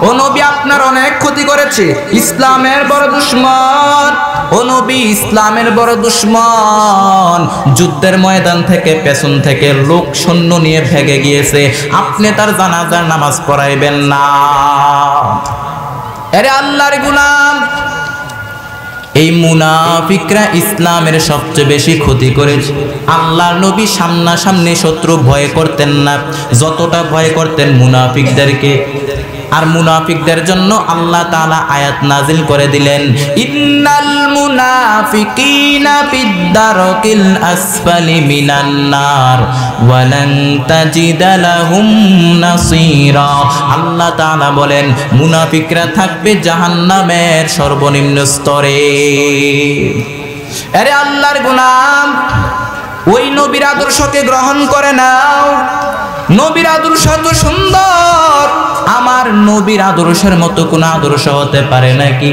ও নবী আপনার অনেক ক্ষতি করেছে, ইসলামের বড় দুশমন। ও নবী ইসলামের বড় দুশমন, যুদ্ধের ময়দান থেকে পেছন থেকে লোক সৈন্য নিয়ে ভেগে গিয়েছে, আপনি তার জানাজার নামাজ পড়াইবেন না। আরে আল্লাহর গোলাম, এই মুনাফিকরা ইসলামের সবচেয়ে বেশি ক্ষতি করেছে। আল্লাহর নবী সামনাসামনি শত্রু ভয় করতেন না, যতটা ভয় করতেন মুনাফিকদেরকে। আর মুনাফিকদের জন্য আল্লাহ তাআলা আয়াত নাজিল করে দিলেন, ইন্নাল মুনাফিকিনা ফিদ-দারকিল আসফালি মিনান নার ওয়া লান তাজিদা লাহুম নাসীরা। আল্লাহ তাআলা বলেন, মুনাফিকরা থাকবে জাহান্নামের সর্বনিম্ন স্তরে। আরে আল্লাহর গোলাম, ওই নবীর আদর্শকে গ্রহণ করে নাও। নবীর আদর্শ তো সুন্দর, আমার নবীর আদর্শের মতো কোন আদর্শ হতে পারে নাকি?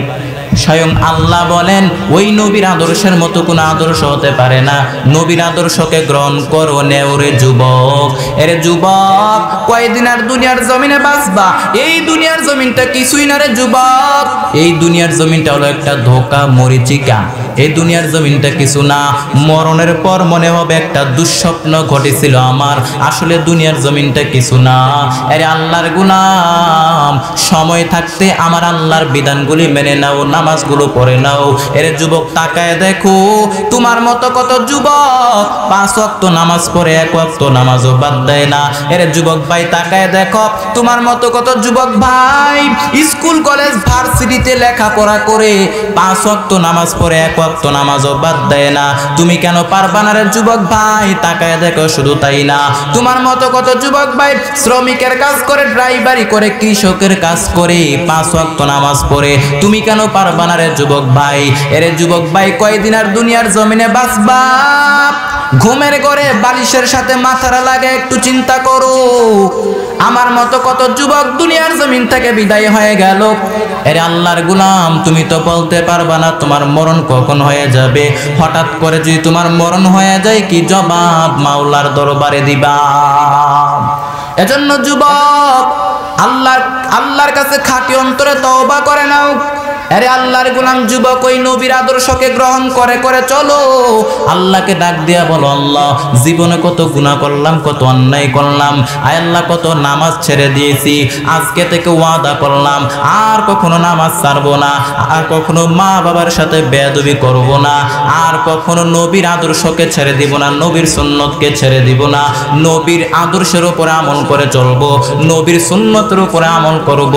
স্বয়ং আল্লাহ বলেন, ওই নবীর আদর্শের মতো কোন আদর্শ হতে পারে না। নবীর আদর্শকে গ্রহণ করো নেও রে যুবক। এরে যুবক, কয়দিন আর দুনিয়ার জমিনে বাঁচবা? এই দুনিয়ার জমিনটা কিছুই না রে যুবক। এই দুনিয়ার জমিনটা হলো একটা ধোঁকা, মরিচিকা। এই দুনিয়ার জমিনটা কিছু না, মরণের পর মনে হবে একটা দুঃস্বপ্ন ঘটেছিল আমার, আসলে দুনিয়ার জমিনটা কিছু না। আরে আল্লাহর গোলাম, সময় থাকতে আমার আল্লাহর বিধানগুলি মেনে নাও, নামাজগুলো পড়ে নাও। এর যুবক তাকায় দেখো, তোমার মতো কত যুবক 5 ওয়াক্ত নামাজ পড়ে 1 ওয়াক্ত নামাজও বাদ দেয় না। এর যুবক ভাই তাকায় দেখো, তোমার মতো কত যুবক ভাই স্কুল কলেজ ভার্সিটিতে লেখাপড়া করে 5 ওয়াক্ত নামাজ পড়ে 1 ওয়াক্ত নামাজও বাদ দেয় না। তুমি কেন পারবা না রে যুবক ভাই? তাকায় দেখো, শুধু তাই না, তোমার মতো কত যুবক ভাই শ্রমিকের কাজ করে, ড্রাইভারি করে, কৃষকের কাজ করে 5 ওয়াক্ত নামাজ পড়ে, তুমি কেন পারবা না রে যুবক ভাই? এরে যুবক ভাই, কয়দিন আর দুনিয়ার জমিনে বাঁচবা? ঘুমের ঘরে বালিশের সাথে মাথারা লাগে, একটু চিন্তা করো। আমার মতো কত যুবক দুনিয়ার জমিন থেকে বিদায় হয়ে গেল। এরে আল্লাহর গোলাম, তুমি তো বলতে পারবা না তোমার মরণ কখন হয়ে যাবে। হঠাৎ করে যদি তোমার মরণ হয়ে যায়, কি জবাব মাওলার দরবারে দিবা? এজন্য যুবক, আল্লাহর কাছে খাঁটি অন্তরে তওবা করে নাও। আরে আল্লাহর গোলাম যুবক, ওই নবীর আদর্শকে গ্রহণ করে করে চলো। আল্লাহকে ডাক দিয়া বলো, আল্লাহ জীবনে কত গুনাহ করলাম, কত অন্যায় করলাম, আয় আল্লাহ কত নামাজ ছেড়ে দিয়েছি, আজকে থেকে ওয়াদা করলাম আর কখনো নামাজ ছাড়বো না, আর কখনো মা বাবার সাথে বেয়াদবি করব না, আর কখনো নবীর আদর্শকে ছেড়ে দিব না, নবীর সুন্নতকে ছেড়ে দিব না, নবীর আদর্শের উপরে আমল করে চলবো, নবীর সুন্নতের উপরে আমল করব।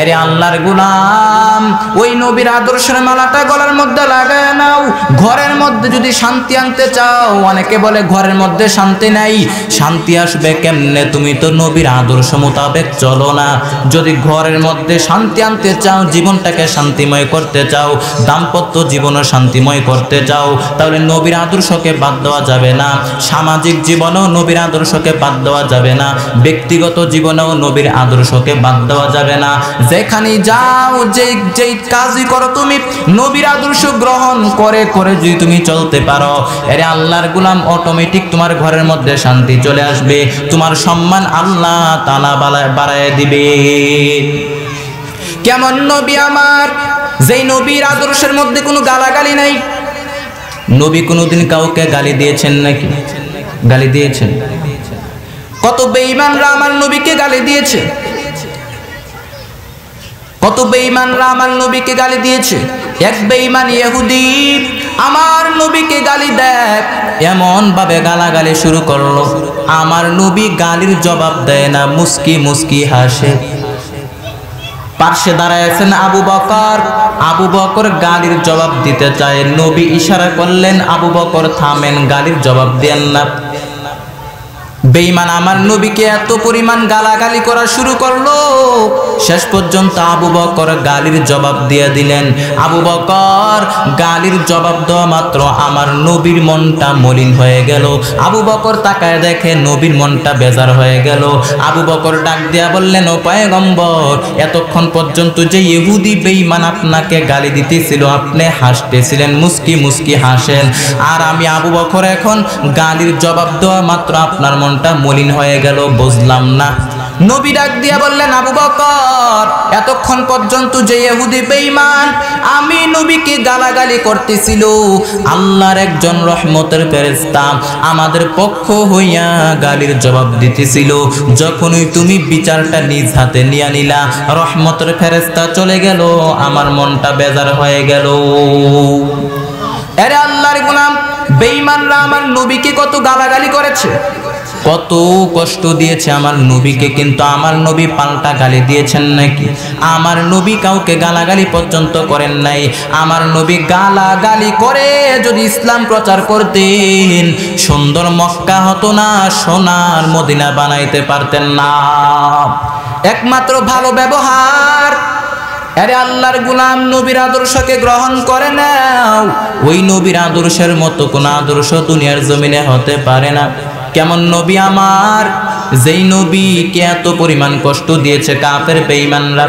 আরে আল্লাহর গোলাম, ওই নবীর আদর্শের মালাটা গলার মধ্যে লাগায় নাও। ঘরের মধ্যে যদি শান্তি আনতে চাও, অনেকে বলে ঘরের মধ্যে শান্তি নাই, শান্তি আসবে কেমনে? তুমি তো নবীর আদর্শ মোতাবেক চলো না। যদি ঘরের মধ্যে শান্তি আনতে চাও, জীবনটাকে শান্তিময় করতে চাও, দাম্পত্য জীবনও শান্তিময় করতে চাও, তাহলে নবীর আদর্শকে বাদ দেওয়া যাবে না। সামাজিক জীবনেও নবীর আদর্শকে বাদ দেওয়া যাবে না, ব্যক্তিগত জীবনেও নবীর আদর্শকে বাদ দেওয়া যাবে না। যেখানে যাও, যেই কাজই করো, তুমি নবীর আদর্শ গ্রহণ করে করে যদি তুমি চলতে পারো, আরে আল্লাহর গোলাম, অটোমেটিক তোমার ঘরের মধ্যে শান্তি চলে আসবে, তোমার সম্মান আল্লাহ তাআলা বাড়ায় দিবে। কেমন নবী আমার, যেই নবীর আদর্শের মধ্যে কোনো গালাগালি নাই। নবী কোনোদিন কাউকে গালি দিয়েছেন নাকি? গালি দিয়েছেন? কত বেঈমানরা আমার নবীকে গালি দিয়েছে, কত বেঈমানরা আমার নবীকে গালি দিয়েছে। এক বেঈমান ইহুদি আমার নবীকে গালি দেয়, এমন ভাবে গালাগালি শুরু করলো, আমার নবী গালির জবাব দেয় না, মুস্কি মুস্কি হাসে। পাশে দাঁড়ায় আছেন আবু বকর, আবু বকর গালির জবাব দিতে চায়, নবী ইশারা করলেন, আবু বকর থামেন, গালির জবাব দেন না। বেঈমান আমার নবীকে এত পরিমাণ গালাগালি করা শুরু করলো, শেষ পর্যন্ত আবু বকর গালির জবাব দিয়ে দিলেন। আবু বকর গালির জবাব দেওয়া মাত্র আমার নবীর মনটা মলিন হয়ে গেল। আবু বকর তাকায় দেখে নবীর মনটা বেজার হয়ে গেল। আবু বকর ডাক দিয়া বললেন, ও পয়গম্বর, এতক্ষণ পর্যন্ত যে ইহুদি বেঈমান আপনাকে গালি দিতেছিল, আপনি হাসতেছিলেন, মুস্কি মুস্কি হাসেন, আর আমি আবু বকর এখন গালির জবাব দেওয়া মাত্র আপনার মনটা মলিন হয়ে গেল, বুঝলাম না। নবী ডাক দিয়া বললেন, আবু বকর, এতক্ষণ পর্যন্ত যে ইহুদি বেঈমান আমি নবীকে গালাগালি করতেছিল, আল্লাহর একজন রহমতের ফেরেশতা আমাদের পক্ষ হইয়া গালির জবাব দিতেছিল, যখনই তুমি বিচারটা নিজ হাতে নিয়ে নিলা, রহমতের ফেরেশতা চলে গেল, আমার মনটা বেজার হয়ে গেল। আরে আল্লাহর গোলাম, বেঈমানরা আমার নবীকে কত গালাগালি করেছে, কত কষ্ট দিয়েছে আমার নবীকে, কিন্তু আমার নবী পাল্টা গালি দিয়েছেন নাকি? আমার নবী কাউকে গালাগালি পর্যন্ত করেন নাই। আমার নবী গালাগালি করে যদি ইসলাম প্রচার করতেন, সুন্দর মক্কা হতো না, সোনার মদিনা বানাইতে পারতেন না। একমাত্র ভালো ব্যবহার। আরে আল্লাহর গোলাম, নবীর আদর্শকে গ্রহণ করে নাও। ওই নবীর আদর্শের মতো কোন আদর্শ দুনিয়ার জমিনে হতে পারে না। কেমন নবী আমার, যেই নবীকে এত পরিমাণ কষ্ট দিয়েছে কাফের বেঈমানরা,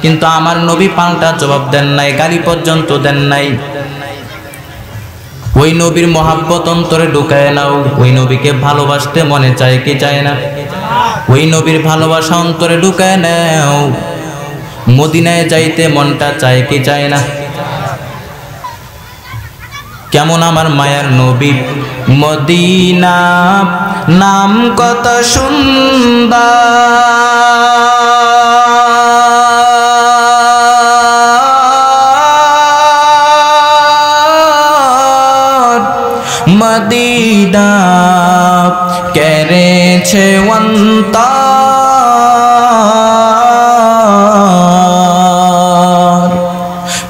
কিন্তু আমার নবী পাল্টা জবাব দেন নাই, গালি পর্যন্ত দেন নাই। ওই নবীর মহাব্বত অন্তরে ঢুকায় নাও। ওই নবীকে ভালোবাসতে মনে চায় কি চায় না? ওই নবীর ভালোবাসা অন্তরে ঢুকায় নাও। মদিনায় যাইতে মনটা চায় কি চায় না? কেমন আমার মায়ার নবী মদিনা নাম কত সুন্দর মদিনা কেড়েছে অন্তর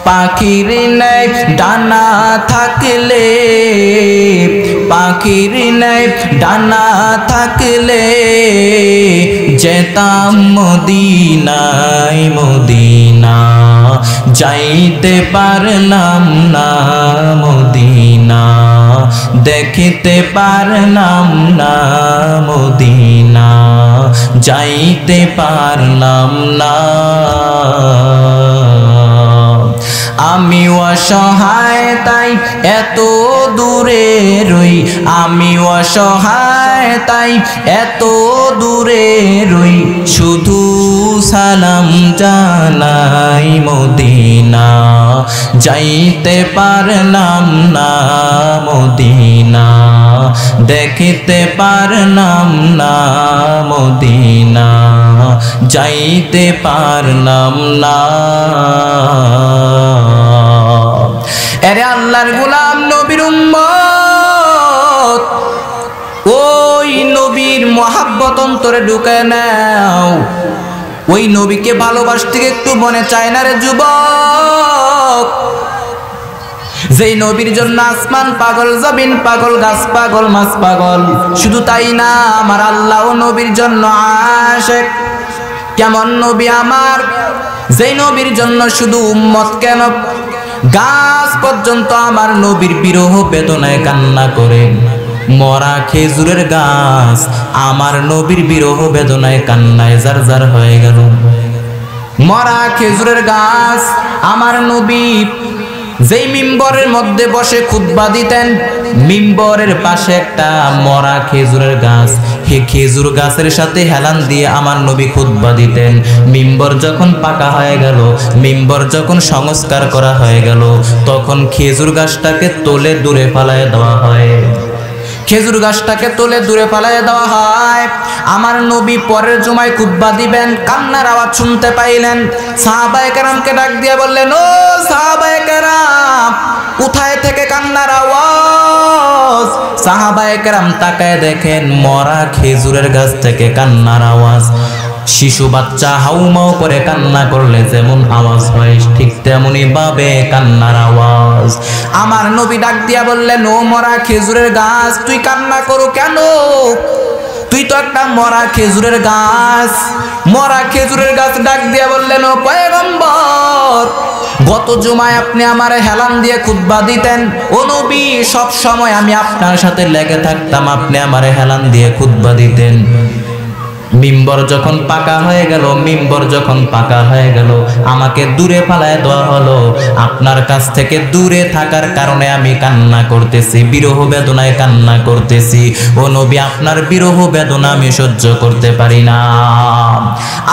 পাখির নাই ডানা থাকলে পাখির নাই ডানা থাকলে যেতাম মদিনায় মদিনা যাইতে পারলাম না মদিনা দেখিতে পারলাম না মদিনা যাইতে পারলাম না আমি অসহায় তাই এত দূরে রই আমি অসহায় তাই এত দূরে রই শুধু সালাম জানাই মদিনা যাইতে পারলাম না মদিনা দেখিতে পারলাম না মদিনা যাইতে পারলাম না এরে আল্লাহর গোলাম নবীর উম্মত ওই নবীর মহাব্বত অন্তরে ঢুকায় নাও ওই নবীকে ভালোবাসতে একটু মনে চায় না রে যুবক যেই নবীর জন্য আসমান পাগল জমিন পাগল গাছ পাগল মাছ পাগল শুধু তাই না আমার আল্লাহ নবীর জন্য আশিক কেমন নবী আমার যেই নবীর জন্য শুধু উম্মত কেন গাছ পর্যন্ত আমার নবীর বিরহ বেদনায় কান্না করে মরা খেজুরের গাছ আমার নবীর বিরহ বেদনায় কান্নায় জারজার হয়ে গেল মরা খেজুরের গাছ আমার নবী যেই মিম্বরের মধ্যে বসে খুতবা দিতেন মিম্বরের পাশে একটা মরা খেজুরের গাছ হে খেজুর গাছের সাথে হেলান দিয়ে আমার নবী খুতবা দিতেন মিম্বর যখন পাকা হয়ে গেল মিম্বর যখন সংস্কার করা হয়ে গেল তখন খেজুর গাছটাকে তোলে দূরে ফালায় দেওয়া হয় খেজুর গাছটাকে তোলে দূরে ফালায় দেওয়া হয় আমার নবী পরের জুমায় খুতবা দিবেন কান্নার আওয়াজ শুনতে পাইলেন সাহাবায়ে কেরামকে ডাক দিয়ে বললেন ও সাহাবায়ে কেরাম কোথায় থেকে কান্নার আওয়াজ সাহাবায়ে কেরাম তাকায় দেখেন মরা খেজুরের গাছ থেকে কান্নার আওয়াজ শিশু বাচ্চা হাউমাউ করে কান্না করলে যেমন আওয়াজ হয় ঠিক তেমনি ভাবে কান্নার আওয়াজ আমার নবী ডাক দিয়া বললেন ও মরা খেজুরের গাছ তুই কান্না করো কেন তুই তো একটা মরা খেজুরের গাছ মরা খেজুরের গাছ ডাক দিয়া বললেন ও পয়গম্বর গত জুমায় আপনি আমারে হেলান দিয়ে খুতবা দিতেন ও নবী সব সময় আমি আপনার সাথে লেগে থাকতাম আপনি আমারে হেলান দিয়ে খুতবা দিতেন মিম্বর যখন পাকা হয়ে গেল মিম্বর যখন পাকা হয়ে গেল আমাকে দূরে ফালায় দেওয়া হলো আপনার কাছ থেকে দূরে থাকার কারণে আমি কান্না করতেছি বিরহ বেদনায় কান্না করতেছি ও নবী আপনার বিরহ বেদনা আমি সহ্য করতে পারি না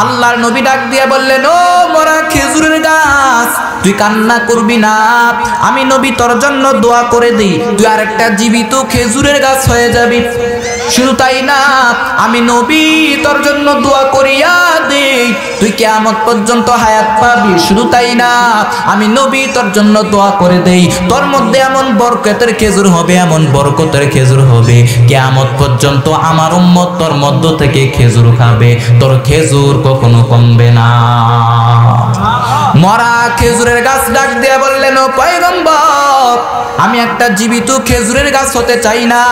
আল্লাহর নবী ডাক দিয়ে বললেন ও মরা খেজুরের গাছ তুই কান্না করবি না আমি নবী তোর জন্য দোয়া করে দিই তুই আরেকটা জীবিত খেজুরের গাছ হয়ে যাবি শুধু তাই না আমি নবী তোর জন্য দোয়া করিয়া দেই তুই কিয়ামত পর্যন্ত হায়াত পাবি শুধু তাই না আমি নবী তোর জন্য দোয়া করে দেই তোর মধ্যে এমন বরকতের খেজুর হবে এমন বরকতের খেজুর হবে কিয়ামত পর্যন্ত আমার উম্মত তোর মধ্য থেকে খেজুর খাবে তোর খেজুর কখনো কমবে না মরা খেজুরের গাছ ডাক দিয়ে বললেন ও পয়গম্বর আমি একটা জীবিত খেজুরের গাছ হতে চাই না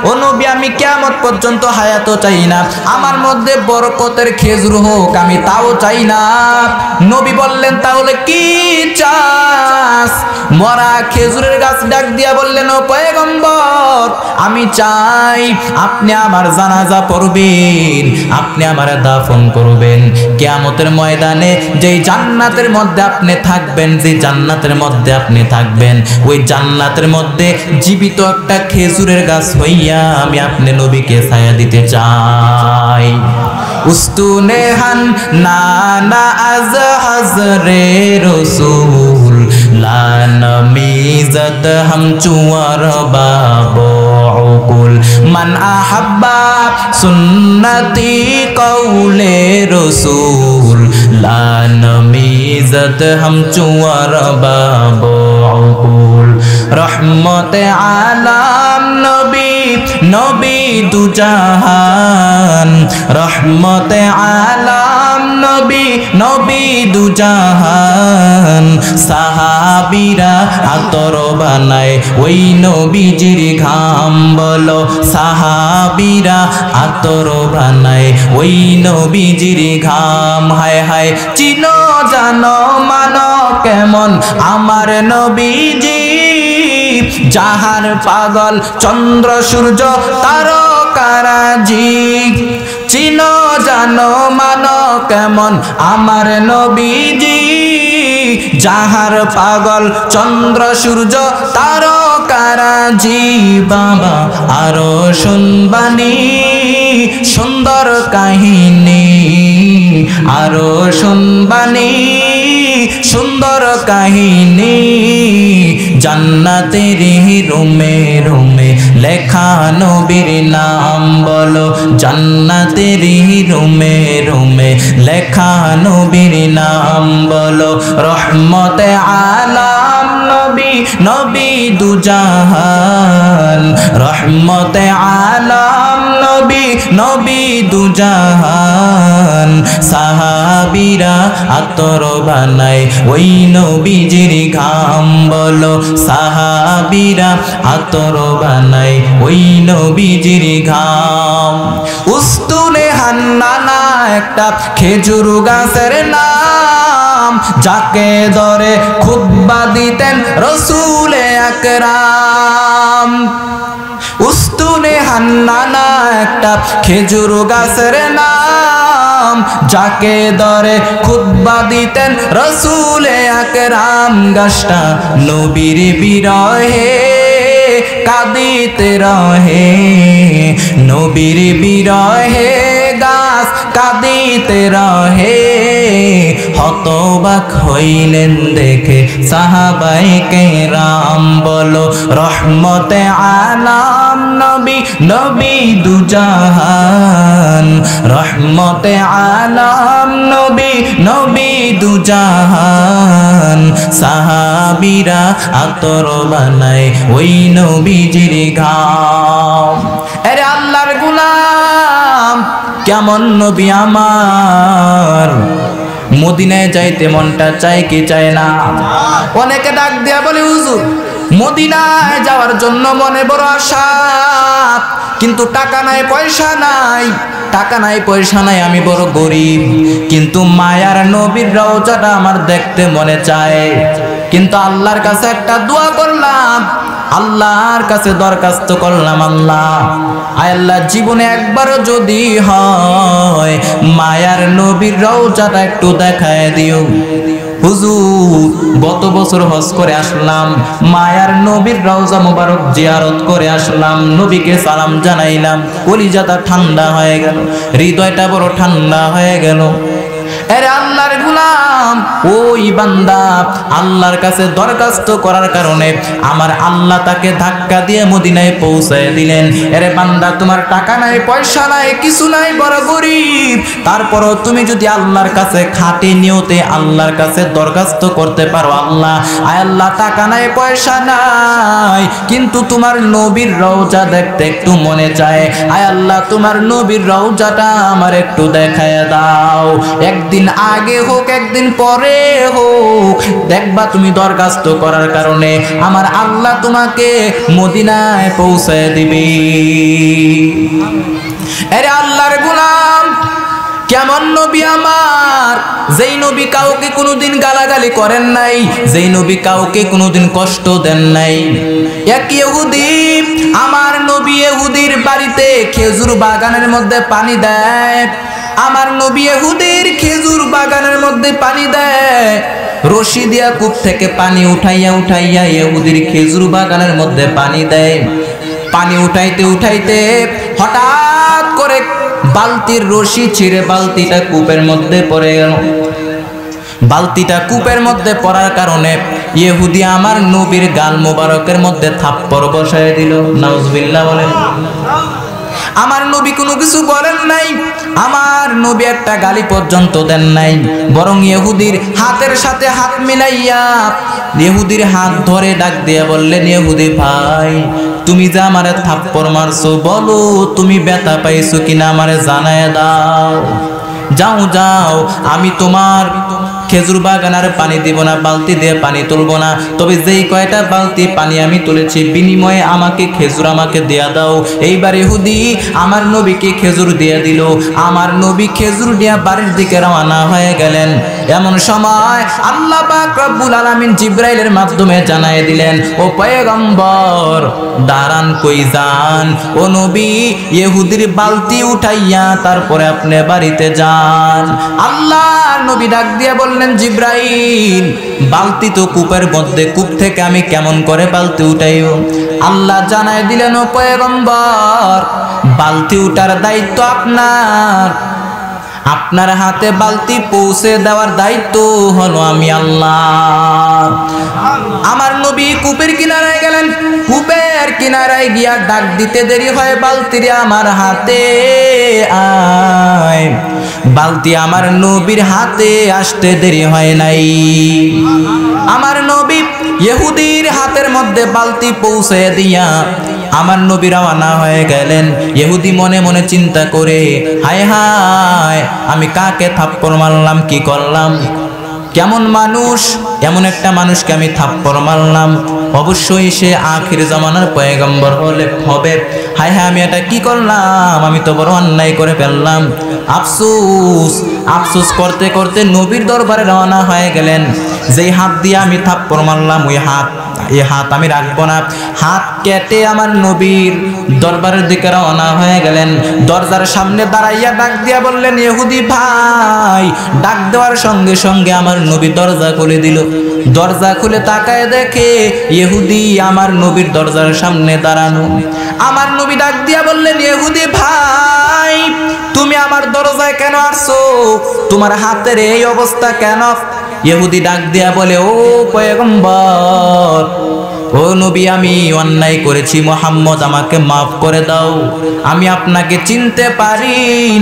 ও নবী আমি কিয়ামত পর্যন্ত হায়াতও চাই না আমার মধ্যে বরকতের খেজুর হোক আমি তাও চাই না নবী বললেন তাহলে কি চাস মরা খেজুরের গাছ ডাক দিয়া বললেন ও পয়গম্বর আমি চাই আপনি আমার জানাজা পড়বেন আপনি আমার দাফন করবেন কিয়ামতের ময়দানে যেই জান্নাতের মধ্যে আপনি থাকবেন যে জান্নাতের মধ্যে আপনি থাকবেন ওই জান্নাতের মধ্যে জীবিত একটা খেজুরের গাছ হইয়া আমি আপনি নবীকে ছায়া দিতে চাই উস্তুনে হান নানা আজ হাজরে রসুল লা নমিজত হাম চুয়ার বাবো উকুল মান আহাব্বা সুন্নতি কৌলে রসুল লা নমিজত হাম চুয়ার বাবো উকুল রহমতে আলাম নবী নবী দুজাহান রহমতে আলাম নবী নবী দুজাহান সাহাবীরা আতর বানায় ওই নবীজির ঘাম বলো সাহাবীরা আতর বানায় ওই নবীজির ঘাম হায় হায় চিনো জানো মানো কেমন আমার নবীজি যাহার পাগল চন্দ্র সূর্য তারকারাজি চিনো জানো মানো কেমন আমার নবীজি যাহার পাগল চন্দ্র সূর্য তারকারাজি বাবা আরো শুনবানি সুন্দর কাহিনী আরো শুনবানি সুন্দর কাহিনী জান্নাতের রুমে রুমে লেখা নবীর নাম বলো জান্নাতের রুমে রুমে লেখা নবীর নাম বলো রহমতে আলাম নবী নবী দুজাহান রহমতে আলাম নবী নবী দুজাহান সাহাবীরা আতর বানায় ওই নবীজির ঘাম বলো সাহাবীরা আতর বানায় ওই নবীজির ঘাম উস্তুনে হান্নানা একটা খেজুর গাছের নাম যাকে ধরে খুতবা দিতেন রসুলে আকরাম উস্তুনে হান্নানা একটা খেজুর গাছের নাম যাকে ধরে খুতবা দিতেন রসুলে আকরাম গাছটা নবীর বিরহে কাঁদিতে রহে নবীর বিরহে গাছ কাঁদিতে রহে হতবাক হইলেন দেখে সাহাবায়ে কেরাম বলো রহমতে আলাম নবী নবী দুজাহান রহমতে আলাম নবী নবী দুজাহান সাহাবীরা আতর বানায় ওই নবীজির ঘাম আরে আল্লাহর গোলাম কেমন নবী আমার মদিনায় যাইতে মনটা চায় কি চায় না অনেকে ডাক দিয়া বলে হুজুর মদিনায় যাওয়ার জন্য মনে বড় আশা কিন্তু টাকা নাই পয়সা নাই টাকা নাই পয়সা নাই আমি বড় গরিব কিন্তু মায়ার নবীর রওজাটা আমার দেখতে মনে চায় কিন্তু আল্লাহর কাছে একটা দোয়া করলাম আল্লাহর কাছে দরখাস্ত করলাম আল্লাহ আয় আল্লাহ জীবনে একবারও যদি হয় মায়ার নবীর রওজাটা একটু দেখায় দিও হুজুর গত বছর হজ করে আসলাম মায়ার নবীর রওজা মোবারক জিয়ারত করে আসলাম নবীকে সালাম জানাইলাম কলিজাটা ঠান্ডা হয়ে গেল হৃদয়টা বড় ঠান্ডা হয়ে গেল আরে আল্লাহর গোলাম ওই বান্দা আল্লাহর কাছে দরখাস্ত করার কারণে আমার আল্লাহ তাকে ধাক্কা দিয়ে মদিনায় পৌঁছায় দিলেন আরে বান্দা তোমার টাকা নাই পয়সা নাই কিছু নাই বড় গরিব তারপরও তুমি যদি আল্লাহর কাছে খাঁটি নিয়তে আল্লাহর কাছে দরখাস্ত করতে পারো আল্লাহ আয় আল্লাহ টাকা নাই পয়সা নাই কিন্তু তোমার নবীর রওজা দেখতে একটু মনে চায় আয় আল্লাহ তোমার নবীর রওজাটা আমার একটু দেখায় দাও একদিন আগে হোক একদিন পরে হোক দেখবা তুমি দরখাস্ত করার কারণে আমার আল্লাহ তোমাকে মদিনায় পৌঁছায় দিবে আরে আল্লাহর গোলাম কেমন নবী আমার যেই নবী কাউকে কোনোদিন গালাগালি করেন নাই যেই নবী কাউকে কোনোদিন কষ্ট দেন নাই এক ইহুদি আমার নবী ইহুদির বাড়িতে খেজুর বাগানের মধ্যে পানি দেয় আমার নবী ইহুদির খেজুর বাগানের মধ্যে পানি দেয় রশি দিয়া কূপ থেকে পানি উঠাইয়া উঠাইয়া ইহুদির খেজুর বাগানের মধ্যে পানি দেয় পানি উঠাইতে উঠাইতে হঠাৎ করে বালতির রশি ছিঁড়ে বালতিটা কূপের মধ্যে পড়ে গেল বালতিটা কূপের মধ্যে পড়ার কারণে ইহুদি আমার নবীর গাল মোবারকের মধ্যে থাপ্পড় বসায় দিল। নাউজুবিল্লাহ বলেন। আমার নবী কোনো কিছু বলেন নাই, আমার নবী একটা গালি পর্যন্ত দেন নাই, বরং ইহুদির হাতের সাথে হাত মিলাইয়া ইহুদির হাত ধরে ডাক দিয়ে বললেন, ইহুদি ভাই, তুমি যে আমারে থাপ্পড় মারছো, বলো তুমি ব্যথা পাইছো কিনা আমারে জানায় দাও। যাও যাও, আমি তোমার খেজুর বাগানের পানি দিব না, বালতি দিয়ে পানি তুলবো না, তবে যেই কয়টা বালতি পানি আমি তুলেছি বিনিময়ে আমাকে খেজুর আমাকে দেয়া দাও। এইবার ইহুদি আমার নবীকে খেজুর দিয়ে দিল। আমার নবী খেজুর দিয়ে বাড়ির দিকে রওনা হয়ে গেলেন। এমন সময় আল্লাহ পাক রব্বুল আলামিন জিবরাইলের মাধ্যমে জানায় দিলেন, ও পয়গম্বর দাঁড়ান, কই যান? ও নবী, ইহুদির বালতি উঠাইয়া তারপরে আপনি বাড়িতে যান। আল্লাহর নবী ডাক দিয়ে বললেন, জিবরাইল, বালতি তো কূপের মধ্যে, কূপ থেকে আমি কেমন করে বালতি উঠাইও? আল্লাহ জানায় দিলেন, ও পয়গম্বর, বালতি উঠার দায়িত্ব আপনার, আপনার হাতে বালতি পৌঁছে দেওয়ার দায়িত্ব হলো আমি আল্লাহ। আমার নবী কূপের কিনারায় গেলেন। কূপের কিনারায় গিয়া ডাক দিতে দেরি হয়, বালতিরে আমার হাতে আয়। বালতি আমার নবীর হাতে আসতে দেরি হয় নাই। আমার নবী ইহুদির হাতের মধ্যে বালতি পৌঁছে দিয়া আমার নবী রওনা হয়ে গেলেন। ইহুদি মনে মনে চিন্তা করে, হায় হায়, আমি কাকে থাপ্পড় মারলাম, কি করলাম? কেমন মানুষ, এমন একটা মানুষকে আমি থাপ্পড় মারলাম, অবশ্যই সে আখির জামানার পয়গম্বর হবে। হায় হায়, আমি এটা কি করলাম, আমি তো বড় অন্যায় করে ফেললাম। আফসোস আফসোস করতে করতে নবীর দরবারে রওনা হয়ে গেলেন। যেই হাত দিয়ে আমি থাপ্পড় মারলাম, ওই হাত, এই হাত আমি রাখবো না। হাত কেটে আমার নবীর দরবারের দিকে রওনা হয়ে গেলেন। দরজার সামনে দাঁড়াইয়া ডাক দিয়া বললেন, ইহুদি ভাই। ডাক দেওয়ার সঙ্গে সঙ্গে আমার নবী দরজা খুলে দিল। দরজা খুলে তাকায় দেখে ইহুদি আমার নবীর দরজার সামনে দাঁড়ানো। আমার নবী ডাক দিয়া বললেন, ইহুদি ভাই, তুমি আমার দরজায় কেন আসছো? তোমার হাতের এই অবস্থা কেন? ইহুদি ডাক দিয়া বলে, ও পয়গম্বর, ও নবী, আমি অন্যায় করেছি, মুহাম্মদ আমাকে মাফ করে দাও, আমি আপনাকে চিনতে পারি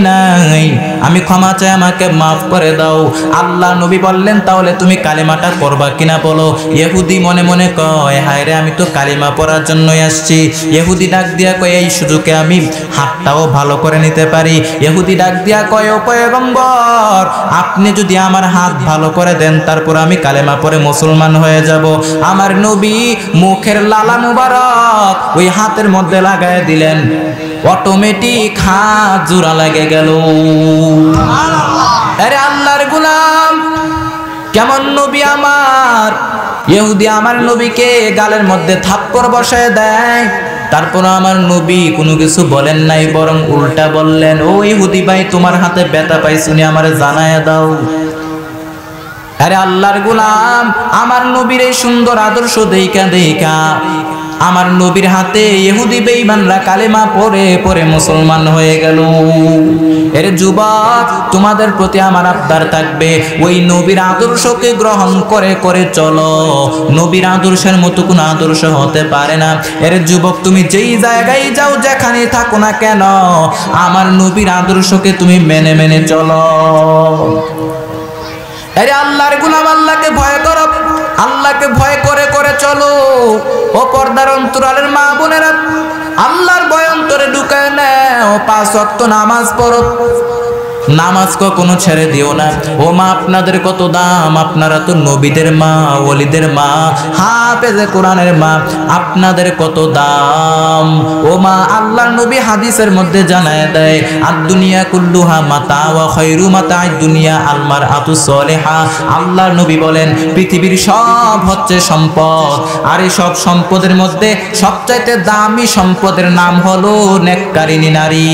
নাই, আমি ক্ষমা চাই, আমাকে মাফ করে দাও। আল্লাহ নবী বললেন, তাহলে তুমি কালিমাটা পড়বা কিনা বলো। ইহুদি মনে মনে কয়, হায় রে, আমি তো কালিমা পড়ার জন্যই আসছি। ইহুদি ডাক দিয়া কয়, এই সুযোগে আমি হাতটাও ভালো করে নিতে পারি। ইহুদি ডাক দিয়া কয়, ও পয়গম্বর, আপনি যদি আমার হাত ভালো করে দেন, তারপর আমি কালেমা পড়ে মুসলমান হয়ে যাব। আমার নবী মুখের লালা মুবারক ওই হাতের মধ্যে লাগায় দিলেন, অটোমেটিক হাত জোড়া লেগে গেল। আরে আল্লাহর গোলাম, কেমন নবী আমার! ইহুদি আমার নবীকে গালের মধ্যে থাপ্পড় বসায় দেয়। তারপর আমার নবী কোনো কিছু বলেন নাই, বরং উল্টা বললেন, ও ইহুদি ভাই, তোমার হাতে ব্যথা পাইছুনি, আমারে জানায় দাও। আরে আল্লাহর গোলাম, আমার নবীর এই সুন্দর আদর্শ দেইখা দেইখা আমার নবীর হাতে ইহুদি বেঈমানরা কালেমা পড়ে পড়ে মুসলমান হয়ে গেল। এর যুবক, তোমাদের প্রতি আমার আবদার থাকবে, ওই নবীর আদর্শকে গ্রহণ করে করে চলো। নবীর আদর্শের মতো কোনো আদর্শ হতে পারে না। এর যুবক, তুমি যেই জায়গায় যাও, যেখানে থাকো না কেন, আমার নবীর আদর্শকে তুমি মেনে মেনে চলো। আরে আল্লাহর গোলাম, আল্লাহকে ভয় করো, আল্লাহকে ভয় করে করে চলো। ও পর্দার অন্তরালের মা বোনেরা, আল্লাহর ভয় অন্তরে ঢুকায় নাও, 5 ওয়াক্ত নামাজ পড়ো, নামাজ কখনো ছেড়ে দিও না। ও মা, আপনাদের কত দাম, আপনারা তো নবীদের মা, ওলিদের মা, হাফেজে কোরআনের মা, আপনাদের কত দাম। ও মা, আল্লাহর নবী হাদিসের মধ্যে জানায় দেয়, আদ-দুনিয়া কুল্লুহা মাতা ওয়া খায়রু মাতা'আদ দুনিয়া আল মারআতু সালিহা। আল্লাহর নবী বলেন, পৃথিবীর সব হচ্ছে সম্পদ, আর এই সব সম্পদের মধ্যে সবচাইতে দামি সম্পদের নাম হলো নেককারিনী নারী।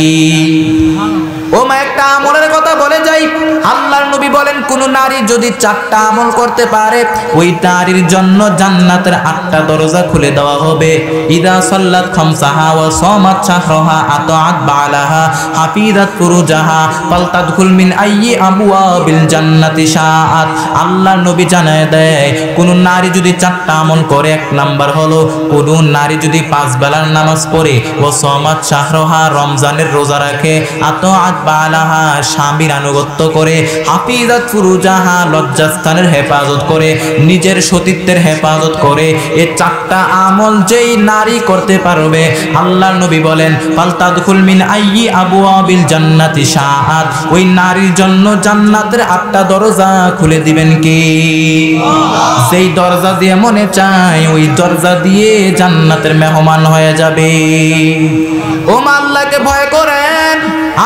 ও মা, একটা আমলের কথা বলে যাই। আল্লাহর নবী বলেন, কোন নারী যদি 4টা আমল করতে পারে, ওই নারীর জন্য জান্নাতের 8টা দরজা খুলে দেওয়া হবে। ইদা সাল্লাত খামসাহা ওয়া সামাত শাহরাহা আতাআত বালাহা হাফিজাত ফুরুজাহা ফালতাদখুল মিন আইয়ি আবওয়াবিল জান্নাতি শাআত। আল্লাহর নবী জানায় দেয়, কোন নারী যদি 4টা আমল করে, 1 নাম্বার হলো কোন নারী যদি 5 বেলার নামাজ পড়ে, ওয়া সামাত শাহরাহা রমজানের রোজা রাখে, আতাআত বালাহা স্বামীর আনুগত্য করে, হাফিজাত ফুরুজাহা লজ্জাস্থানের হেফাজত করে, নিজের সতীত্বের হেফাজত করে, এই 4টা আমল যেই নারী করতে পারবে, আল্লাহর নবী বলেন ফালতাদখুল মিন আইয়ি আবওয়াবিল জান্নাতি শাআত, ওই নারীর জন্য জান্নাতের 8টা দরজা খুলে দিবেন কি? যেই দরজা দিয়ে মনে চায় ওই দরজা দিয়ে জান্নাতের মেহমান হয়ে যাবে। ও মা, আল্লাহকে ভয় করেন,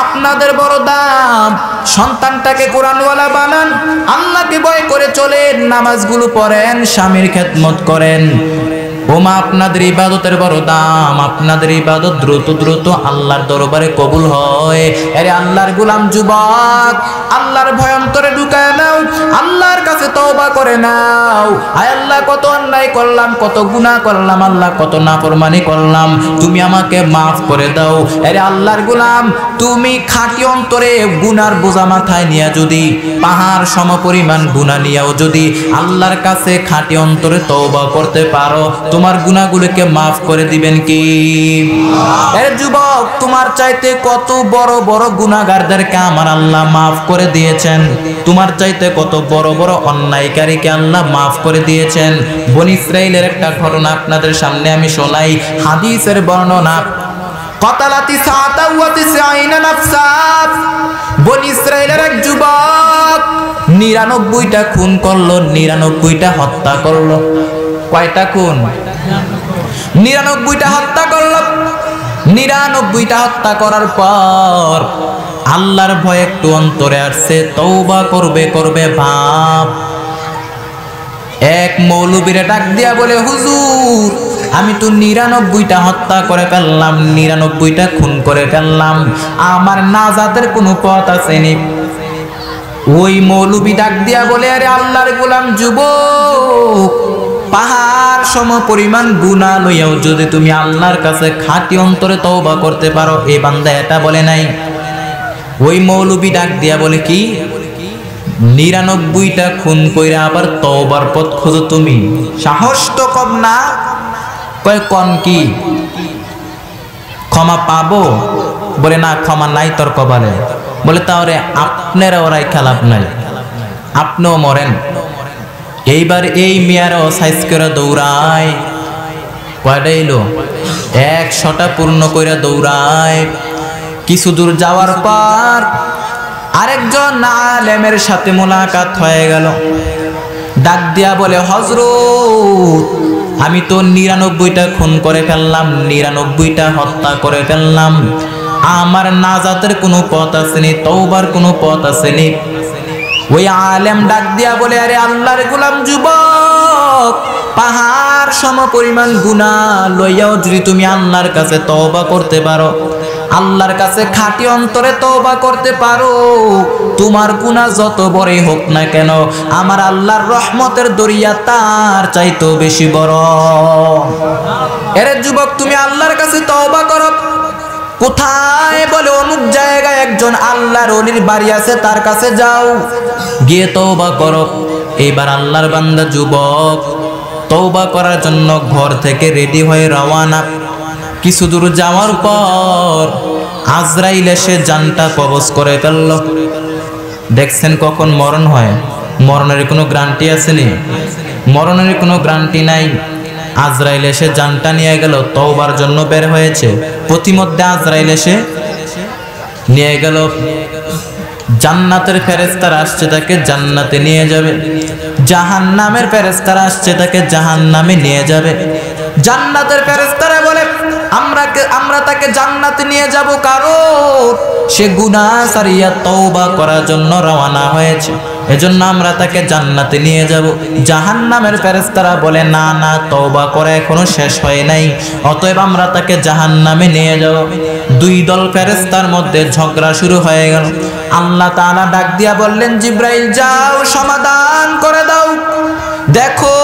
আপনাদের বড় দাম। সন্তানটাকে কোরআনওয়ালা বানান, আল্লাহকে ভয় করে চলেন, নামাজগুলো পড়েন, স্বামীর খেদমত করেন। ও মা, আপনাদের ইবাদতের বড় দাম। আপনাদের ইবাদত দ্রুত দ্রুত আল্লাহর দরবারে কবুল হয়। আরে আল্লাহর গোলাম যুবক, আল্লাহর ভয় অন্তরে ঢুকায় নাও, আল্লাহর কাছে তওবা করে নাও। আয় আল্লাহ, কত অন্যায় করলাম, কত গুনাহ করলাম, আল্লাহ কত নাফরমানি করলাম, তুমি আমাকে মাফ করে দাও। আরে আল্লাহর গোলাম, তুমি খাঁটি অন্তরে গুনার বোঝা মাথায় নিয়ে যদি পাহাড় সমপরিমাণ গুনাহ নিয়েও যদি আল্লাহর কাছে খাঁটি অন্তরে তওবা করতে পারো, তোমার গুনাহগুলোকে মাফ করে দিবেন কি? এর যুবক, তোমার চাইতে কত বড় বড় গুনাহগারদেরকে আমার আল্লাহ মাফ করে দিয়েছেন। তোমার চাইতে কত বড় বড় অন্যায়কারীকে আল্লাহ মাফ করে দিয়েছেন। বনী ইসরাইলের একটা ঘটনা আপনাদের সামনে আমি শোনাই, হাদিসের বর্ণনা। কতালাতি সাতা ওয়া তিসঈনা নাফসা, বনী ইসরাইলের এক যুবক 99টা খুন করলো, 99টা হত্যা করলো। কয়টা খুন? 99টা হত্যা করলো। 99টা হত্যা করার পর আল্লাহর ভয় একটু অন্তরে আসছে, তওবা করবে করবে ভাব। এক মৌলবীরে ডাক দিয়া বলে, হুজুর, আমি তো 99টা হত্যা করে ফেললাম, 99টা খুন করে ফেললাম, আমার নাজাতের কোনো পথ আসেনি। ওই মৌলবী ডাক দিয়া বলে, আরে আল্লাহর গোলাম যুবক, পাহাড় সম পরিমাণ গুনাহ লইয়াও যদি তুমি আল্লাহর কাছে খাঁটি অন্তরে তওবা করতে পারো, এই বান্দা এটা বলে নাই। ওই মৌলবী ডাক দিয়া বলে, কি 99টা খুন কইরা আবার তওবার পথ খোঁজো তুমি? সাহস তো কম না। কয় কোন কি ক্ষমা পাবো? বলে না, ক্ষমা নাই তোর কপালে। বলে তাহলে আপনারা ওরাই খেলাপ নাই, আপনিও মরেন। এইবার এই মেয়ারও সাইজ করে দৌড়ায়। কয়টা এলো? 100টা পূর্ণ করে দৌড়ায়। কিছু দূর যাওয়ার পর আরেকজন আলেমের সাথে মোলাকাত হয়ে গেল। ডাক দিয়া বলে, হযরত, আমি তো 99টা খুন করে ফেললাম, 99টা হত্যা করে ফেললাম, আমার নাজাতের কোনো পথ আসেনি, তওবার কোনো পথ আসেনি। ওই আলেম ডাক দিয়া বলে, আরে আল্লাহর গোলাম যুবক, পাহাড় সম পরিমাণ গুনাহ লইয়াও যদি তুমি আল্লাহর কাছে তওবা করতে পারো, আল্লাহর কাছে খাঁটি অন্তরে তওবা করতে পারো, তোমার গুনাহ যত বড়ই হোক না কেন, আমার আল্লাহর রহমতের দরিয়া তার চাইতেও বেশি বড়। এরে যুবক, তুমি আল্লাহর কাছে তওবা করো। কোথায়? বলে অমুক জায়গায় একজন আল্লাহর ওলির বাড়ি আছে, তার কাছে যাও, গিয়ে তওবা করো। এবার আল্লাহর বান্দা যুবক তওবা করার জন্য ঘর থেকে রেডি হয়ে রওনা। কিছু দূর যাওয়ার পর আজরাইল এসে জানটা কবজ করে ফেলল। দেখছেন কখন মরণ হয়? মরণের কোনো গ্যারান্টি আসেনি, মরণের কোনো গ্যারান্টি নাই। আজরাইল এসে জানটা নিয়ে গেল, তওবার জন্য বের হয়েছে, প্রতিমধ্যে আজরাইল এসে নিয়ে গেল। জান্নাতের ফেরেশতারা আসছে, তাকে জান্নাতে নিয়ে যাবে। জাহান্নামের ফেরেশতারা আসছে, তাকে জাহান্নামে নিয়ে যাবে। জান্নাতের ফেরেশতারা বলে, আমরা তাকে জান্নাতে নিয়ে যাব, কারণ সে গুনাহ সারিয়া তওবা করার জন্য রওনা হয়েছে। এজন্য আমরা তাকে জান্নাতে নিয়ে যাব। জাহান্নামের ফেরেশতারা বলে না না, তওবা করা এখনো শেষ হয় নাই, অতএব আমরা তাকে জাহান্নামে নিয়ে যাব। দুই দল ফেরেশতার মধ্যে ঝগড়া শুরু হয়ে গেল। আল্লাহ তাআলা ডাক দিয়া বললেন, জিব্রাইল যাও সমাধান করে দাও। দেখো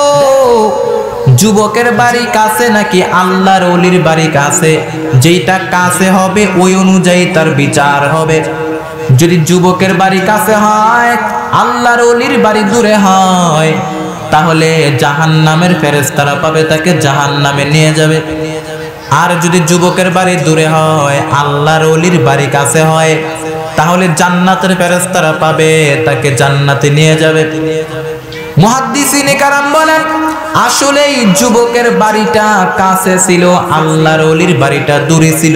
যুবকের বাড়ি কাছে নাকি আল্লাহর ওলির বাড়ি কাছে, যেটা কাছে হবে ওই অনুযায়ী তার বিচার হবে। যদি যুবকের বাড়ি কাছে হয়, আল্লাহর ওলির বাড়ি দূরে হয়, তাহলে জাহান্নামের ফেরেশতারা পাবে তাকে জাহান্নামে নিয়ে যাবে। আর যদি যুবকের বাড়ি দূরে হয়, আল্লাহর ওলির বাড়ি কাছে হয়, তাহলে জান্নাতের ফেরেশতারা পাবে তাকে জান্নাতে নিয়ে যাবে। মুহাদ্দিসিনে কারাম বলেন, আসলেই যুবকের বাড়িটা কাছে ছিল, আল্লাহর ওলির বাড়িটা দূরে ছিল।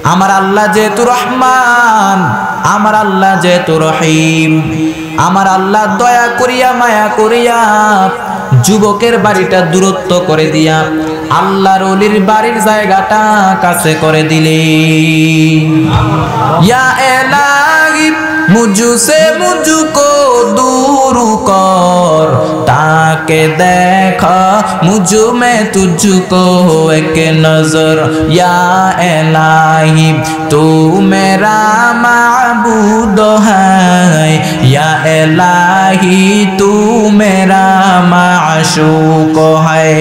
আমার আল্লাহ যেহেতু রহমান, আমার আল্লাহ যেহেতু রহিম, আমার আল্লাহ দয়া করিয়া মায়া করিয়া যুবকের বাড়িটা দূরত্ব করে দিয়া আল্লাহর ওলির বাড়ির জায়গাটা কাছে করে দিলেন। ইয়া এলাহি মুঝসে মুঝকো दूर कर, ताके देखा मुझ में तुझको एक नजर। या इलाही तू मेरा माबूद है, या इलाही तू मेरा माशूक है।